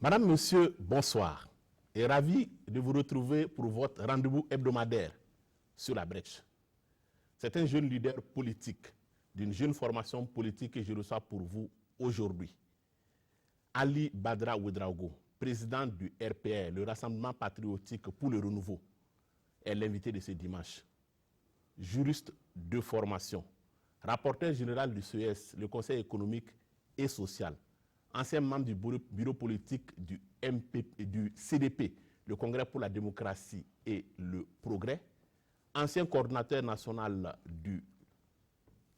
Madame, Monsieur, bonsoir. Et ravi de vous retrouver pour votre rendez-vous hebdomadaire sur la brèche. C'est un jeune leader politique d'une jeune formation politique que je reçois pour vous aujourd'hui. Ali Badra Ouedraogo, président du RPR, le Rassemblement patriotique pour le renouveau, est l'invité de ce dimanche. Juriste de formation, rapporteur général du CES, le Conseil économique et social, ancien membre du bureau politique du CDP, le Congrès pour la démocratie et le progrès, ancien coordinateur national du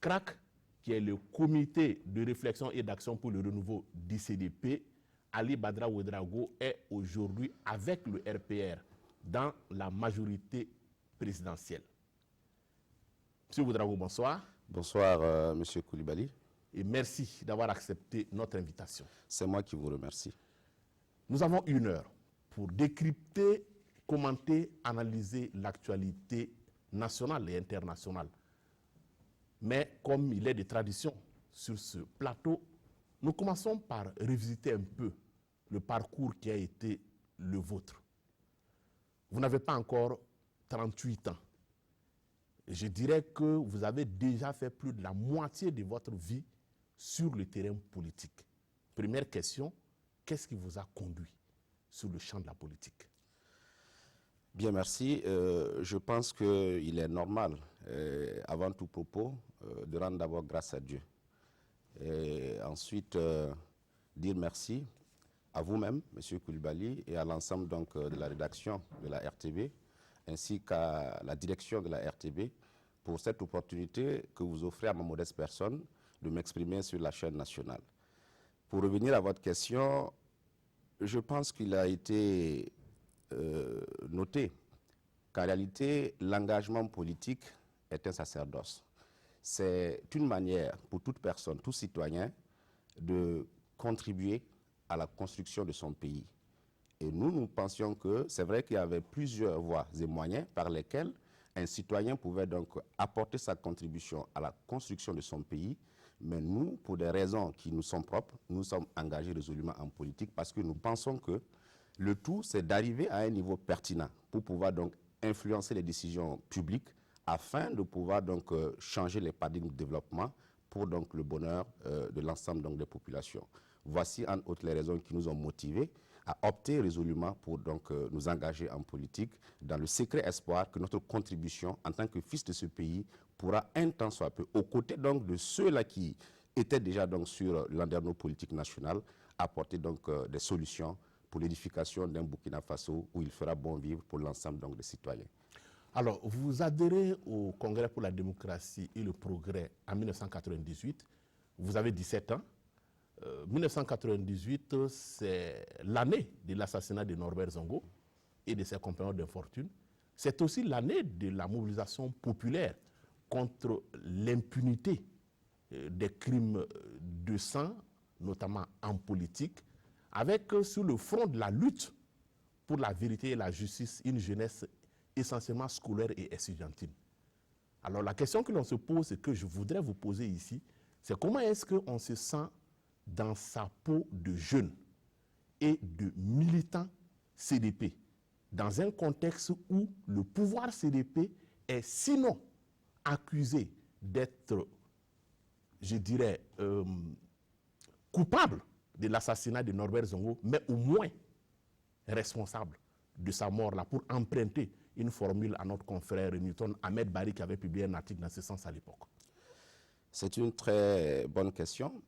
CRAC, qui est le comité de réflexion et d'action pour le renouveau du CDP. Ali Badra Ouedraogo est aujourd'hui avec le RPR dans la majorité présidentielle. Monsieur Ouedraogo, bonsoir. Bonsoir, Monsieur Koulibaly. Et merci d'avoir accepté notre invitation. C'est moi qui vous remercie. Nous avons 1 heure pour décrypter, commenter, analyser l'actualité nationale et internationale. Mais comme il est de tradition sur ce plateau, nous commençons par revisiter un peu le parcours qui a été le vôtre. Vous n'avez pas encore 38 ans. Je dirais que vous avez déjà fait plus de la moitié de votre vie sur le terrain politique. Première question, qu'est-ce qui vous a conduit sur le champ de la politique? Bien, merci. Je pense qu'il est normal, avant tout propos, de rendre d'abord grâce à Dieu. Et ensuite, dire merci à vous-même, M. Koulibaly, et à l'ensemble donc de la rédaction de la RTB, ainsi qu'à la direction de la RTB, pour cette opportunité que vous offrez à ma modeste personne de m'exprimer sur la chaîne nationale. Pour revenir à votre question, je pense qu'il a été noté qu'en réalité, l'engagement politique est un sacerdoce. C'est une manière pour toute personne, tout citoyen, de contribuer à la construction de son pays. Et nous pensions que c'est vrai qu'il y avait plusieurs voies et moyens par lesquels un citoyen pouvait donc apporter sa contribution à la construction de son pays. Mais nous, pour des raisons qui nous sont propres, nous sommes engagés résolument en politique parce que nous pensons que le tout, c'est d'arriver à un niveau pertinent pour pouvoir donc influencer les décisions publiques afin de pouvoir donc changer les paradigmes de développement pour donc le bonheur de l'ensemble donc des populations. Voici en autres les raisons qui nous ont motivés à opter résolument pour donc nous engager en politique dans le secret espoir que notre contribution en tant que fils de ce pays pourra un temps soit peu, aux côtés donc de ceux-là qui étaient déjà donc sur l'anderneau politique national, apporter donc des solutions pour l'édification d'un Burkina Faso où il fera bon vivre pour l'ensemble donc des citoyens. Alors, vous adhérez au Congrès pour la démocratie et le progrès en 1998. Vous avez 17 ans. 1998, c'est l'année de l'assassinat de Norbert Zongo et de ses compagnons d'infortune. C'est aussi l'année de la mobilisation populaire contre l'impunité des crimes de sang, notamment en politique, avec sur le front de la lutte pour la vérité et la justice, une jeunesse essentiellement scolaire et estudiantine. Alors la question que l'on se pose et que je voudrais vous poser ici, c'est comment est-ce qu'on se sent dans sa peau de jeune et de militant CDP, dans un contexte où le pouvoir CDP est sinon accusé d'être, je dirais, coupable de l'assassinat de Norbert Zongo, mais au moins responsable de sa mort là, pour emprunter une formule à notre confrère Newton Ahmed Bari qui avait publié un article dans ce sens à l'époque. C'est une très bonne question.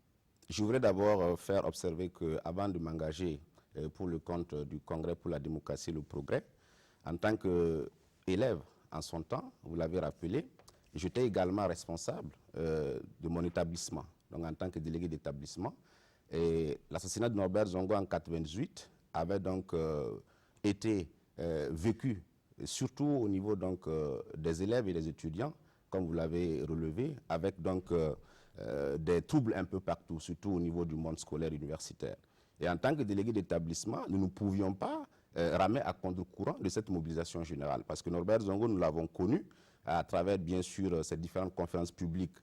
Je voudrais d'abord faire observer qu'avant de m'engager pour le compte du Congrès pour la démocratie et le progrès, en tant qu'élève en son temps, vous l'avez rappelé, j'étais également responsable de mon établissement, donc en tant que délégué d'établissement. Et l'assassinat de Norbert Zongo en 1998 avait donc été vécu, surtout au niveau donc, des élèves et des étudiants, comme vous l'avez relevé, avec donc des troubles un peu partout, surtout au niveau du monde scolaire universitaire. Et en tant que délégué d'établissement, nous ne pouvions pas ramer à contre-courant de cette mobilisation générale. Parce que Norbert Zongo, nous l'avons connu à travers, bien sûr, ces différentes conférences publiques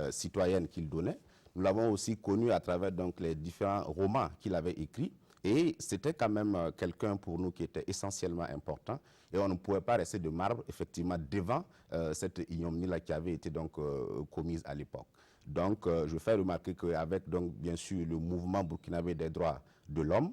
citoyennes qu'il donnait. Nous l'avons aussi connu à travers donc, les différents romans qu'il avait écrits. Et c'était quand même quelqu'un pour nous qui était essentiellement important. Et on ne pouvait pas rester de marbre, effectivement, devant cette ignominie-là qui avait été donc commise à l'époque. Donc, je fais remarquer qu'avec, donc, bien sûr, le mouvement burkinabé des droits de l'homme,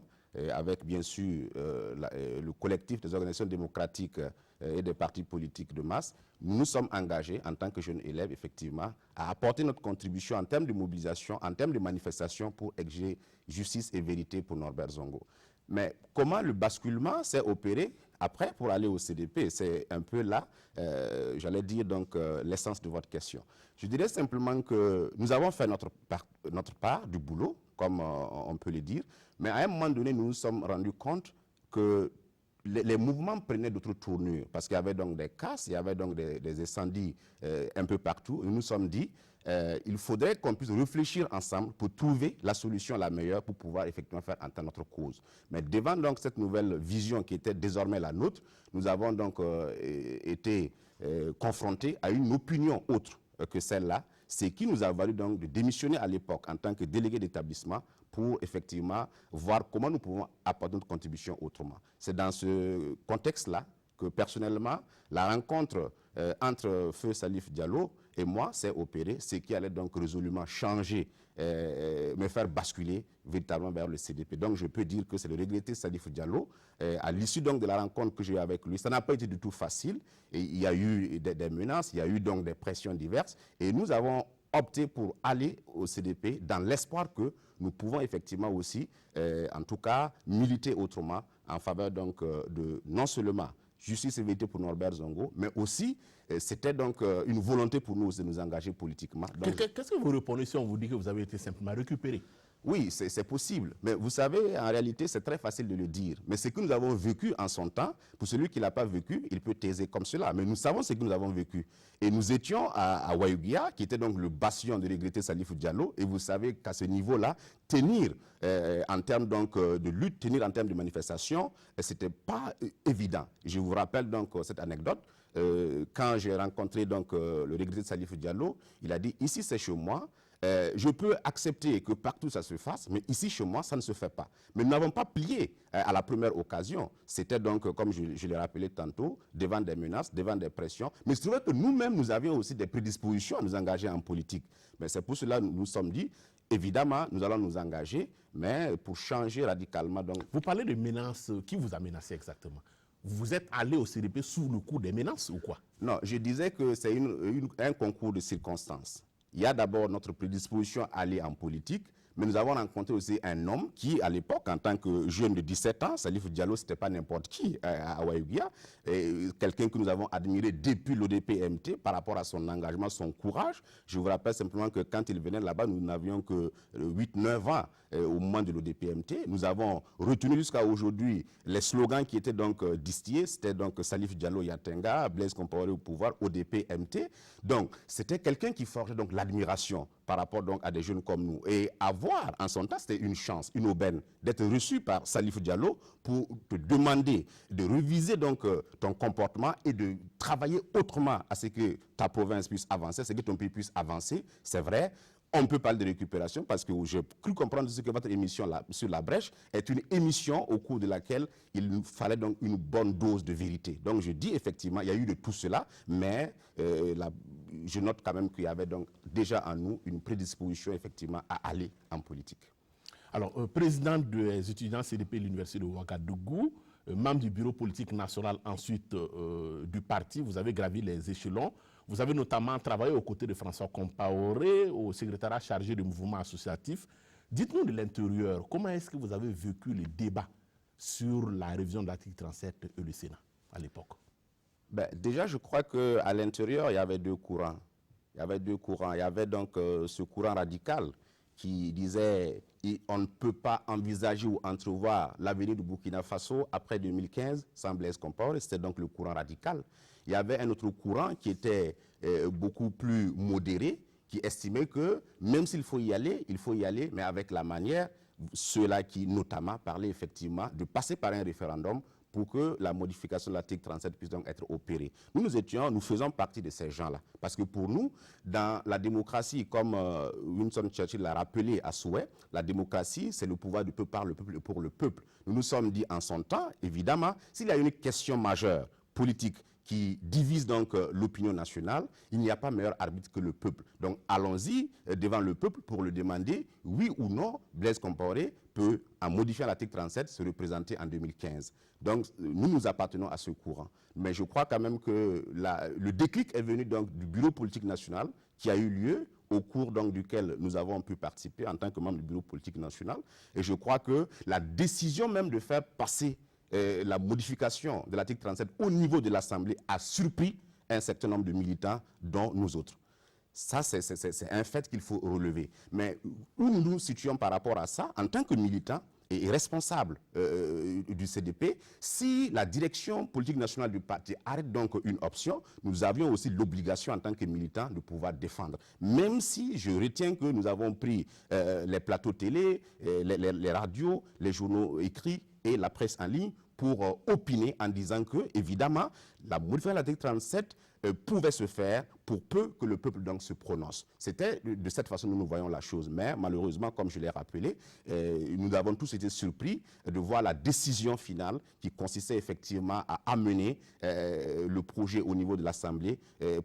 avec, bien sûr, le collectif des organisations démocratiques et des partis politiques de masse, nous sommes engagés, en tant que jeunes élèves, effectivement, à apporter notre contribution en termes de mobilisation, en termes de manifestation pour exiger justice et vérité pour Norbert Zongo. Mais comment le basculement s'est opéré après pour aller au CDP? C'est un peu là, j'allais dire, donc, l'essence de votre question. Je dirais simplement que nous avons fait notre part du boulot, comme on peut le dire, mais à un moment donné, nous nous sommes rendus compte que les mouvements prenaient d'autres tournures, parce qu'il y avait donc des casses, il y avait donc des incendies un peu partout. Nous nous sommes dit, il faudrait qu'on puisse réfléchir ensemble pour trouver la solution la meilleure pour pouvoir effectivement faire entendre notre cause. Mais devant donc cette nouvelle vision qui était désormais la nôtre, nous avons donc été confrontés à une opinion autre que celle-là, ce qui nous a valu donc de démissionner à l'époque en tant que délégué d'établissement pour effectivement voir comment nous pouvons apporter notre contribution autrement. C'est dans ce contexte-là que personnellement, la rencontre entre Feu Salif Diallo et moi s'est opérée, ce qui allait donc résolument changer, me faire basculer véritablement vers le CDP. Donc je peux dire que c'est le regretté Salif Diallo, à l'issue donc de la rencontre que j'ai eue avec lui, ça n'a pas été du tout facile, et il y a eu des menaces, il y a eu donc des pressions diverses, et nous avons opté pour aller au CDP dans l'espoir que nous pouvons effectivement aussi, en tout cas, militer autrement en faveur donc de non seulement justice et vérité pour Norbert Zongo, mais aussi c'était donc une volonté pour nous de nous engager politiquement. Qu'est-ce que vous répondez si on vous dit que vous avez été simplement récupéré? Oui, c'est possible. Mais vous savez, en réalité, c'est très facile de le dire. Mais ce que nous avons vécu en son temps, pour celui qui ne l'a pas vécu, il peut taiser comme cela. Mais nous savons ce que nous avons vécu. Et nous étions à Wayugia, qui était donc le bastion de regretté Salif Diallo. Et vous savez qu'à ce niveau-là, tenir en termes donc, de lutte, tenir en termes de manifestation, ce n'était pas évident. Je vous rappelle donc cette anecdote. Quand j'ai rencontré donc, le regretté Salif Diallo, il a dit « Ici, c'est chez moi. Je peux accepter que partout ça se fasse, mais ici chez moi, ça ne se fait pas. » Mais nous n'avons pas plié à la première occasion. C'était donc, comme je l'ai rappelé tantôt, devant des menaces, devant des pressions. Mais c'est vrai que nous-mêmes, nous avions aussi des prédispositions à nous engager en politique. Mais c'est pour cela que nous nous sommes dit, évidemment, nous allons nous engager, mais pour changer radicalement. Donc... Vous parlez de menaces, qui vous a menacé exactement? Vous êtes allé au CDP sous le coup des menaces ou quoi? Non, je disais que c'est un concours de circonstances. Il y a d'abord notre prédisposition à aller en politique, mais nous avons rencontré aussi un homme qui, à l'époque, en tant que jeune de 17 ans, Salif Diallo, ce n'était pas n'importe qui à Wayugia, quelqu'un que nous avons admiré depuis l'ODP-MT par rapport à son engagement, son courage. Je vous rappelle simplement que quand il venait là-bas, nous n'avions que 8-9 ans au moment de l'ODP-MT. Nous avons retenu jusqu'à aujourd'hui les slogans qui étaient donc distillés. C'était donc Salif Diallo Yatenga, Blaise Compaoré au pouvoir, ODP-MT. Donc, c'était quelqu'un qui forgeait donc l'admiration par rapport donc à des jeunes comme nous. Et avoir, en son temps, c'était une chance, une aubaine, d'être reçu par Salif Diallo pour te demander de réviser donc ton comportement et de travailler autrement à ce que ta province puisse avancer, à ce que ton pays puisse avancer. C'est vrai. On peut parler de récupération parce que j'ai cru comprendre que votre émission là, sur la brèche est une émission au cours de laquelle il nous fallait donc une bonne dose de vérité. Donc je dis effectivement, il y a eu de tout cela, mais je note quand même qu'il y avait donc déjà en nous une prédisposition effectivement à aller en politique. Alors, président des étudiants CDP de l'Université de Ouagadougou, membre du bureau politique national ensuite du parti, vous avez gravi les échelons. Vous avez notamment travaillé aux côtés de François Compaoré, au secrétariat chargé du mouvement associatif. Dites-nous de l'intérieur, comment est-ce que vous avez vécu les débats sur la révision de l'article 37 et le Sénat à l'époque? Déjà, je crois qu'à l'intérieur, il y avait deux courants. Il y avait deux courants. Il y avait donc ce courant radical qui disait on ne peut pas envisager ou entrevoir l'avenir du Burkina Faso après 2015 sans Blaise Compaoré. C'était donc le courant radical. Il y avait un autre courant qui était beaucoup plus modéré, qui estimait que même s'il faut y aller, mais avec la manière, ceux-là qui notamment parlaient effectivement de passer par un référendum pour que la modification de l'article 37 puisse donc être opérée. Nous faisons partie de ces gens-là. Parce que pour nous, dans la démocratie, comme Winston Churchill l'a rappelé à souhait, la démocratie, c'est le pouvoir du peuple par le peuple et pour le peuple. Nous nous sommes dit en son temps, évidemment, s'il y a une question majeure politique qui divise donc l'opinion nationale, il n'y a pas meilleur arbitre que le peuple. Donc allons-y devant le peuple pour le demander, oui ou non, Blaise Compaoré peut, en modifiant l'article 37, se représenter en 2015. Donc nous appartenons à ce courant. Mais je crois quand même que le déclic est venu donc du bureau politique national qui a eu lieu au cours donc duquel nous avons pu participer en tant que membre du bureau politique national. Et je crois que la décision même de faire passer la modification de l'article 37 au niveau de l'Assemblée a surpris un certain nombre de militants, dont nous autres. Ça, c'est un fait qu'il faut relever. Mais où nous nous situons par rapport à ça, en tant que militants et responsables du CDP, si la direction politique nationale du parti arrête donc une option, nous avions aussi l'obligation en tant que militants de pouvoir défendre. Même si je retiens que nous avons pris les plateaux télé, les radios, les journaux écrits, et la presse en ligne pour opiner en disant que, évidemment, la modification de l'article 37 pouvait se faire pour peu que le peuple donc se prononce. C'était de cette façon que nous voyons la chose. Mais malheureusement, comme je l'ai rappelé, nous avons tous été surpris de voir la décision finale qui consistait effectivement à amener le projet au niveau de l'Assemblée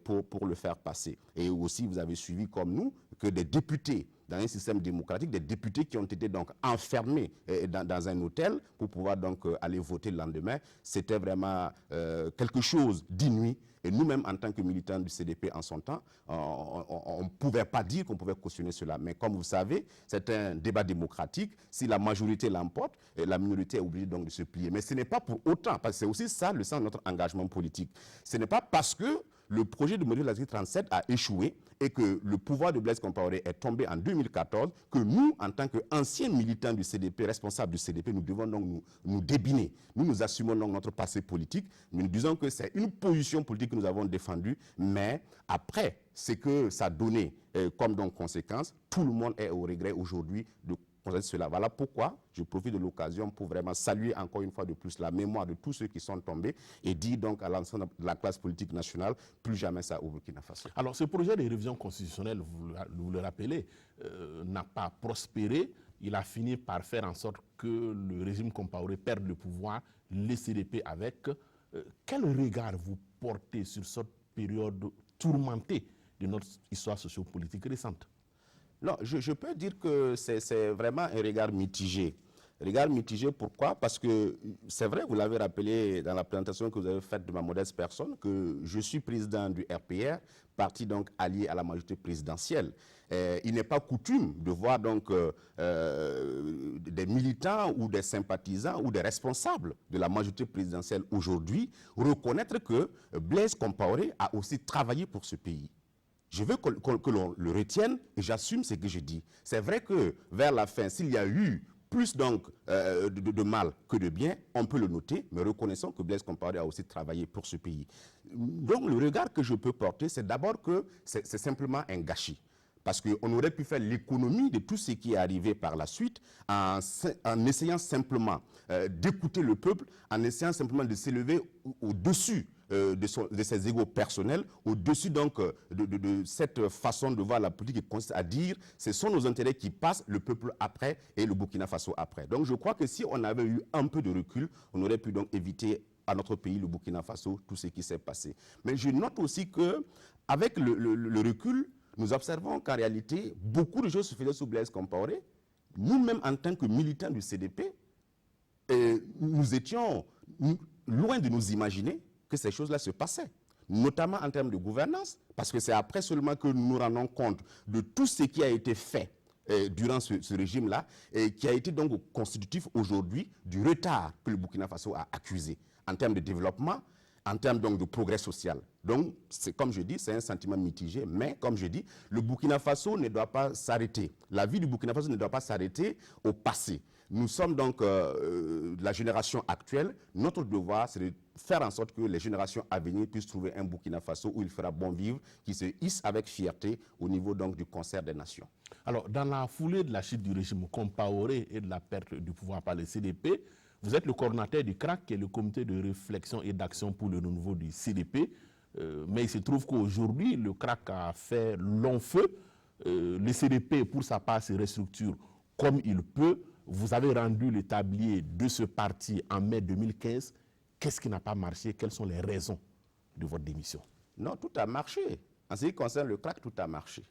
pour le faire passer. Et aussi, vous avez suivi comme nous que des députés dans un système démocratique, des députés qui ont été donc enfermés dans un hôtel pour pouvoir donc aller voter le lendemain. C'était vraiment quelque chose d'inouï. Et nous-mêmes, en tant que militants du CDP en son temps, on ne pouvait pas dire qu'on pouvait cautionner cela. Mais comme vous savez, c'est un débat démocratique. Si la majorité l'emporte, la minorité est obligée donc de se plier. Mais ce n'est pas pour autant, parce que c'est aussi ça le sens de notre engagement politique. Ce n'est pas parce que le projet de modifier l'article 37 a échoué et que le pouvoir de Blaise Compaoré est tombé en 2014, que nous, en tant qu'anciens militants du CDP, responsables du CDP, nous devons donc nous débiner. Nous assumons donc notre passé politique, mais nous disons que c'est une position politique que nous avons défendue, mais après, ce que ça a donné comme donc conséquence, tout le monde est au regret aujourd'hui de cela. Voilà pourquoi je profite de l'occasion pour vraiment saluer encore une fois de plus la mémoire de tous ceux qui sont tombés et dire donc à l'ensemble de la classe politique nationale, plus jamais ça au Burkina Faso. Alors ce projet de révision constitutionnelle, vous le rappelez, n'a pas prospéré. Il a fini par faire en sorte que le régime Compaoré perde le pouvoir, les CDP avec. Quel regard vous portez sur cette période tourmentée de notre histoire sociopolitique récente? Non, je peux dire que c'est vraiment un regard mitigé. Regard mitigé, pourquoi? Parce que c'est vrai, vous l'avez rappelé dans la présentation que vous avez faite de ma modeste personne, que je suis président du RPR, parti donc allié à la majorité présidentielle. Il n'est pas coutume de voir donc des militants ou des sympathisants ou des responsables de la majorité présidentielle aujourd'hui reconnaître que Blaise Compaoré a aussi travaillé pour ce pays. Je veux que l'on le retienne et j'assume ce que je dis. C'est vrai que vers la fin, s'il y a eu plus donc de mal que de bien, on peut le noter, mais reconnaissons que Blaise Compaoré a aussi travaillé pour ce pays. Donc le regard que je peux porter, c'est d'abord que c'est simplement un gâchis. Parce qu'on aurait pu faire l'économie de tout ce qui est arrivé par la suite en essayant simplement d'écouter le peuple, en essayant simplement de s'élever au-dessus de ses égos personnels, au-dessus donc de cette façon de voir la politique qui consiste à dire ce sont nos intérêts qui passent, le peuple après et le Burkina Faso après. Donc je crois que si on avait eu un peu de recul, on aurait pu donc éviter à notre pays, le Burkina Faso, tout ce qui s'est passé. Mais je note aussi qu'avec le recul, nous observons qu'en réalité, beaucoup de choses se faisaient sous Blaise Compaoré. Nous-mêmes, en tant que militants du CDP, nous étions loin de nous imaginer que ces choses-là se passaient, notamment en termes de gouvernance, parce que c'est après seulement que nous nous rendons compte de tout ce qui a été fait durant ce régime-là, et qui a été donc constitutif aujourd'hui du retard que le Burkina Faso a accusé en termes de développement, en termes donc de progrès social. Donc, comme je dis, c'est un sentiment mitigé, mais comme je dis, le Burkina Faso ne doit pas s'arrêter. La vie du Burkina Faso ne doit pas s'arrêter au passé. Nous sommes donc la génération actuelle. Notre devoir, c'est de faire en sorte que les générations à venir puissent trouver un Burkina Faso où il fera bon vivre, qui se hisse avec fierté au niveau donc du concert des nations. Alors, dans la foulée de la chute du régime Compaoré et de la perte du pouvoir par les CDP, Vous êtes le coordinateur du CRAC, qui est le comité de réflexion et d'action pour le renouveau du CDP. Mais il se trouve qu'aujourd'hui, le CRAC a fait long feu. Le CDP, pour sa part, se restructure comme il peut. Vous avez rendu le tablier de ce parti en mai 2015. Qu'est-ce qui n'a pas marché? Quelles sont les raisons de votre démission? Non, tout a marché. En ce qui concerne le CRAC, tout a marché.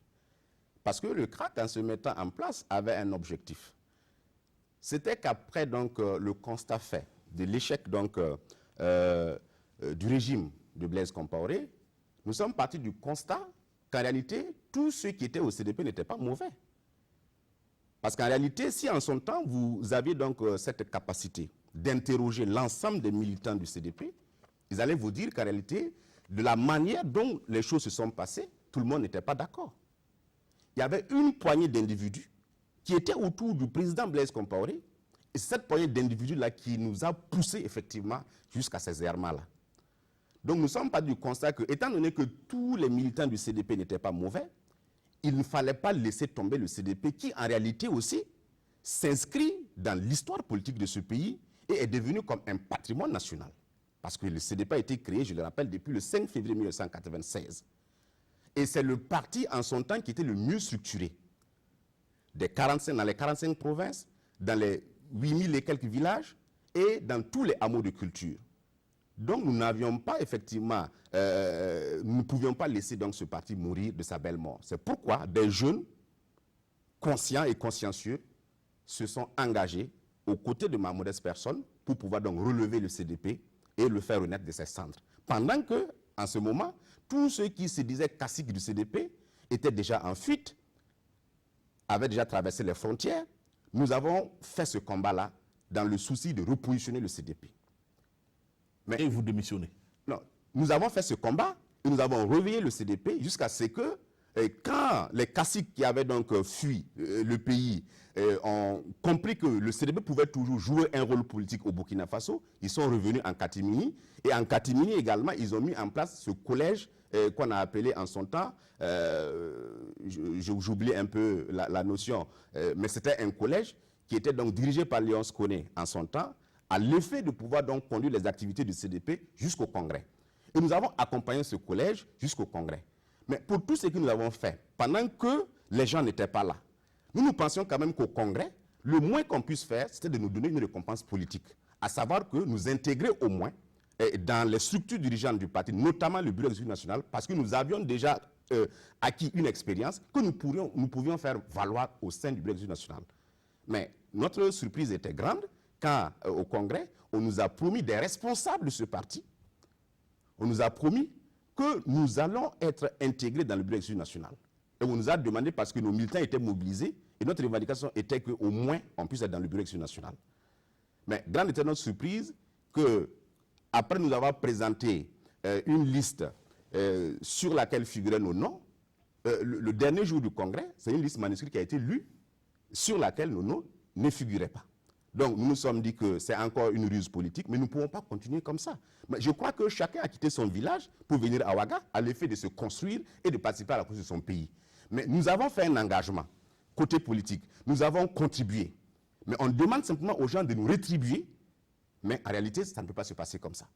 Parce que le CRAC, en se mettant en place, avait un objectif. C'était qu'après donc le constat fait de l'échec donc du régime de Blaise Compaoré, nous sommes partis du constat qu'en réalité, tous ceux qui étaient au CDP n'étaient pas mauvais. Parce qu'en réalité, si en son temps, vous aviez donc cette capacité d'interroger l'ensemble des militants du CDP, ils allaient vous dire qu'en réalité, de la manière dont les choses se sont passées, tout le monde n'était pas d'accord. Il y avait une poignée d'individus qui étaient autour du président Blaise Compaoré, et c'est cette poignée d'individus-là qui nous a poussés effectivement jusqu'à ces errements-là. Donc nous ne sommes pas du constat que, étant donné que tous les militants du CDP n'étaient pas mauvais, il ne fallait pas laisser tomber le CDP qui, en réalité aussi, s'inscrit dans l'histoire politique de ce pays et est devenu comme un patrimoine national. Parce que le CDP a été créé, je le rappelle, depuis le 5 février 1996. Et c'est le parti en son temps qui était le mieux structuré. Dans les 45 provinces, dans les 8000 et quelques villages et dans tous les hameaux de culture. Donc nous n'avions pas effectivement, nous ne pouvions pas laisser donc ce parti mourir de sa belle mort. C'est pourquoi des jeunes conscients et consciencieux se sont engagés aux côtés de ma modeste personne pour pouvoir donc relever le CDP et le faire renaître de ses cendres. Pendant que, en ce moment, tous ceux qui se disaient caciques du CDP étaient déjà en fuite, avaient déjà traversé les frontières. Nous avons fait ce combat-là dans le souci de repositionner le CDP. Et vous démissionnez? Non, nous avons fait ce combat et nous avons réveillé le CDP jusqu'à ce que, quand les caciques qui avaient donc fui le pays ont compris que le CDP pouvait toujours jouer un rôle politique au Burkina Faso, ils sont revenus en catimini. Et en catimini également, ils ont mis en place ce collège qu'on a appelé en son temps, j'oublie un peu la notion, mais c'était un collège qui était donc dirigé par Léonce Koné en son temps, à l'effet de pouvoir donc conduire les activités du CDP jusqu'au Congrès. Et nous avons accompagné ce collège jusqu'au Congrès. Mais pour tout ce que nous avons fait, pendant que les gens n'étaient pas là, nous pensions quand même qu'au Congrès, le moins qu'on puisse faire, c'était de nous donner une récompense politique. À savoir que nous intégrer au moins dans les structures dirigeantes du parti, notamment le bureau exécutif national, parce que nous avions déjà acquis une expérience que nous pouvions faire valoir au sein du bureau exécutif national. Mais notre surprise était grande quand, au Congrès, on nous a promis des responsables de ce parti. On nous a promis que nous allons être intégrés dans le bureau exécutif national. Et on nous a demandé, parce que nos militants étaient mobilisés, et notre revendication était qu'au moins on puisse être dans le bureau exécutif national. Mais grande était notre surprise que, après nous avoir présenté une liste sur laquelle figuraient nos noms, le dernier jour du Congrès, c'est une liste manuscrite qui a été lue, sur laquelle nos noms ne figuraient pas. Donc nous nous sommes dit que c'est encore une ruse politique, mais nous ne pouvons pas continuer comme ça. Mais je crois que chacun a quitté son village pour venir à Ouaga à l'effet de se construire et de participer à la construction de son pays. Mais nous avons fait un engagement côté politique, nous avons contribué. Mais on demande simplement aux gens de nous rétribuer, mais en réalité, ça ne peut pas se passer comme ça.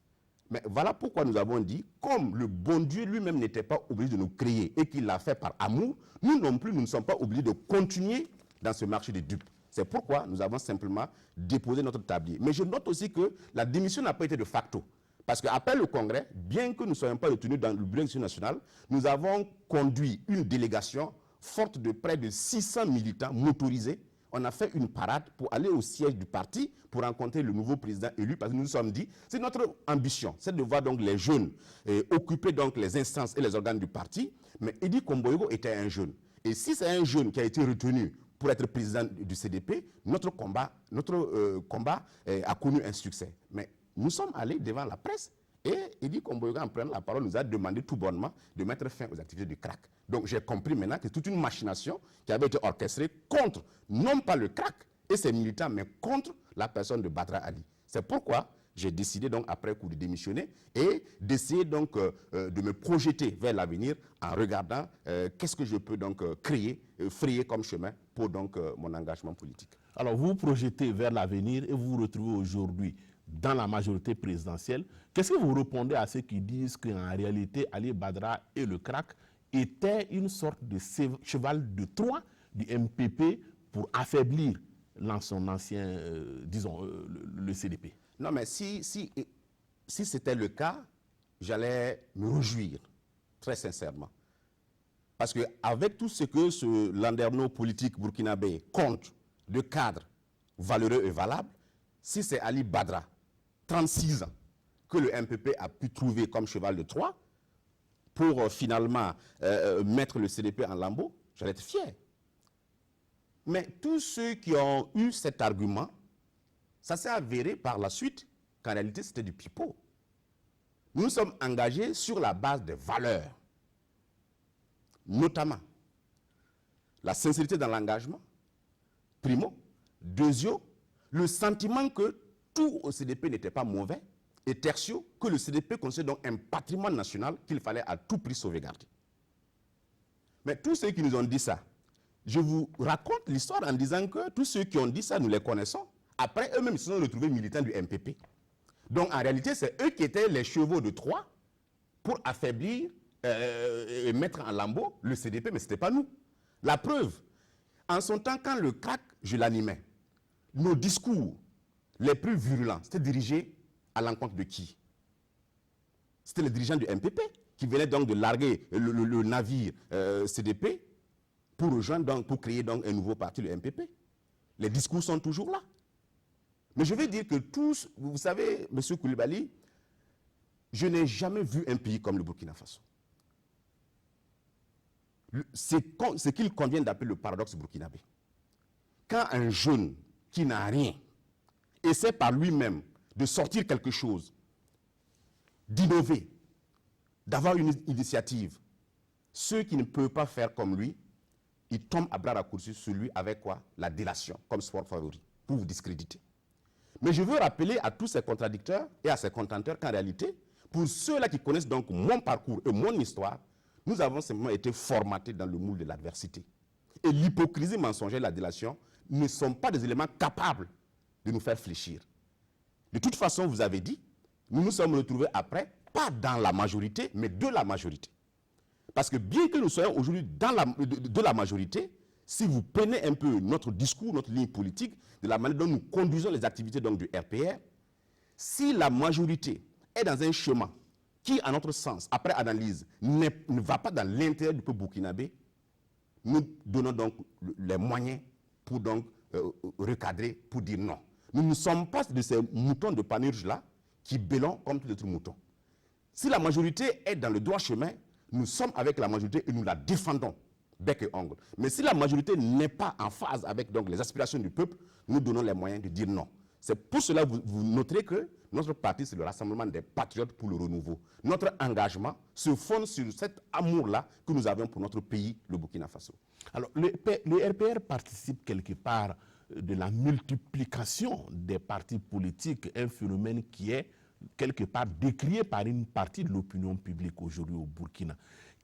Mais voilà pourquoi nous avons dit, comme le bon Dieu lui-même n'était pas obligé de nous créer et qu'il l'a fait par amour, nous non plus, nous ne sommes pas obligés de continuer dans ce marché des dupes. C'est pourquoi nous avons simplement déposé notre tablier. Mais je note aussi que la démission n'a pas été de facto. Parce qu'après le Congrès, bien que nous ne soyons pas retenus dans le bureau exécutif national, nous avons conduit une délégation forte de près de 600 militants motorisés. On a fait une parade pour aller au siège du parti pour rencontrer le nouveau président élu, parce que nous nous sommes dit, c'est notre ambition, c'est de voir donc les jeunes occuper donc les instances et les organes du parti. Mais Edi Komboyogo était un jeune. Et si c'est un jeune qui a été retenu pour être président du CDP, notre combat a connu un succès. Mais nous sommes allés devant la presse et Edi Komboyogo, en prenant la parole, nous a demandé tout bonnement de mettre fin aux activités du CRAC. Donc j'ai compris maintenant que c'est toute une machination qui avait été orchestrée contre, non pas le CRAC et ses militants, mais contre la personne de Badra Ali. C'est pourquoi j'ai décidé donc après coup de démissionner et d'essayer donc de me projeter vers l'avenir en regardant qu'est-ce que je peux donc créer, frayer comme chemin pour donc mon engagement politique. Alors, vous vous projetez vers l'avenir et vous vous retrouvez aujourd'hui dans la majorité présidentielle. Qu'est-ce que vous répondez à ceux qui disent qu'en réalité, Ali Badra et le CRAC étaient une sorte de cheval de Troie du MPP pour affaiblir son ancien, le CDP? Non, mais si c'était le cas, j'allais me réjouir, très sincèrement. Parce qu'avec tout ce que ce landerneau politique burkinabé compte de cadres valeureux et valables, si c'est Ali Badra, 36 ans, que le MPP a pu trouver comme cheval de Troie pour finalement mettre le CDP en lambeaux, j'allais être fier. Mais tous ceux qui ont eu cet argument, ça s'est avéré par la suite qu'en réalité c'était du pipeau. Nous sommes engagés sur la base des valeurs, notamment la sincérité dans l'engagement, primo, deuxio, le sentiment que tout au CDP n'était pas mauvais, et tertio, que le CDP considère donc un patrimoine national qu'il fallait à tout prix sauvegarder. Mais tous ceux qui nous ont dit ça, je vous raconte l'histoire en disant que tous ceux qui ont dit ça, nous les connaissons. Après, eux-mêmes, ils se sont retrouvés militants du MPP. Donc, en réalité, c'est eux qui étaient les chevaux de Troie pour affaiblir et mettre en lambeaux le CDP, mais ce n'était pas nous. La preuve, en son temps, quand le CRAC, je l'animais, nos discours les plus virulents, c'était dirigé à l'encontre de qui? C'était les dirigeants du MPP qui venaient donc de larguer le navire CDP pour rejoindre, donc, pour créer donc un nouveau parti, le MPP. Les discours sont toujours là. Mais je vais dire que tous, vous savez, M. Koulibaly, je n'ai jamais vu un pays comme le Burkina Faso. Ce qu'il convient d'appeler le paradoxe burkinabé. Quand un jeune qui n'a rien essaie par lui-même de sortir quelque chose, d'innover, d'avoir une initiative, ceux qui ne peuvent pas faire comme lui, ils tombent à bras raccourcis sur lui avec quoi? La délation, comme sport favori, pour vous discréditer. Mais je veux rappeler à tous ces contradicteurs et à ces contenteurs qu'en réalité, pour ceux-là qui connaissent donc mon parcours et mon histoire, nous avons simplement été formatés dans le moule de l'adversité. Et l'hypocrisie mensongère et la délation ne sont pas des éléments capables de nous faire fléchir. De toute façon, vous avez dit, nous nous sommes retrouvés après, pas dans la majorité, mais de la majorité. Parce que bien que nous soyons aujourd'hui de la majorité, si vous prenez un peu notre discours, notre ligne politique, de la manière dont nous conduisons les activités donc, du RPR, si la majorité est dans un chemin qui, à notre sens, après analyse, ne va pas dans l'intérêt du peuple burkinabé, nous donnons donc les moyens pour donc recadrer, pour dire non. Nous ne sommes pas de ces moutons de Panurge-là qui bêlons comme tous les autres moutons. Si la majorité est dans le droit chemin, nous sommes avec la majorité et nous la défendons, bec et ongle. Mais si la majorité n'est pas en phase avec donc, les aspirations du peuple, nous donnons les moyens de dire non. C'est pour cela que vous noterez que notre parti, c'est le Rassemblement des patriotes pour le renouveau. Notre engagement se fonde sur cet amour-là que nous avons pour notre pays, le Burkina Faso. Alors, le RPR participe quelque part de la multiplication des partis politiques, un phénomène qui est quelque part décrié par une partie de l'opinion publique aujourd'hui au Burkina.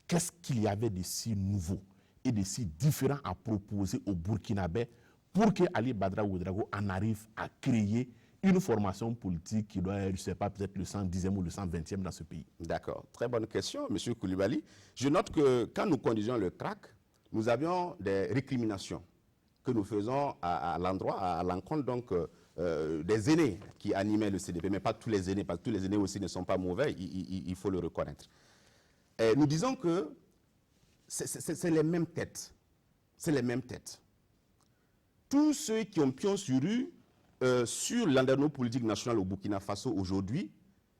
Qu'est-ce qu'il y avait de si nouveau et de si différent à proposer aux Burkinabés pour que Ali Badra Ouedraogo en arrive à créer une formation politique qui doit être, je ne sais pas, peut-être le 110e ou le 120e dans ce pays? D'accord. Très bonne question, M. Koulibaly. Je note que quand nous conduisions le CRAC, nous avions des récriminations que nous faisons à l'endroit, à l'encontre donc des aînés qui animaient le CDP, mais pas tous les aînés, parce que tous les aînés aussi ne sont pas mauvais, il faut le reconnaître. Et nous disons que c'est les mêmes têtes. C'est les mêmes têtes. Tous ceux qui ont pion sur rue sur l'anderneau politique national au Burkina Faso aujourd'hui,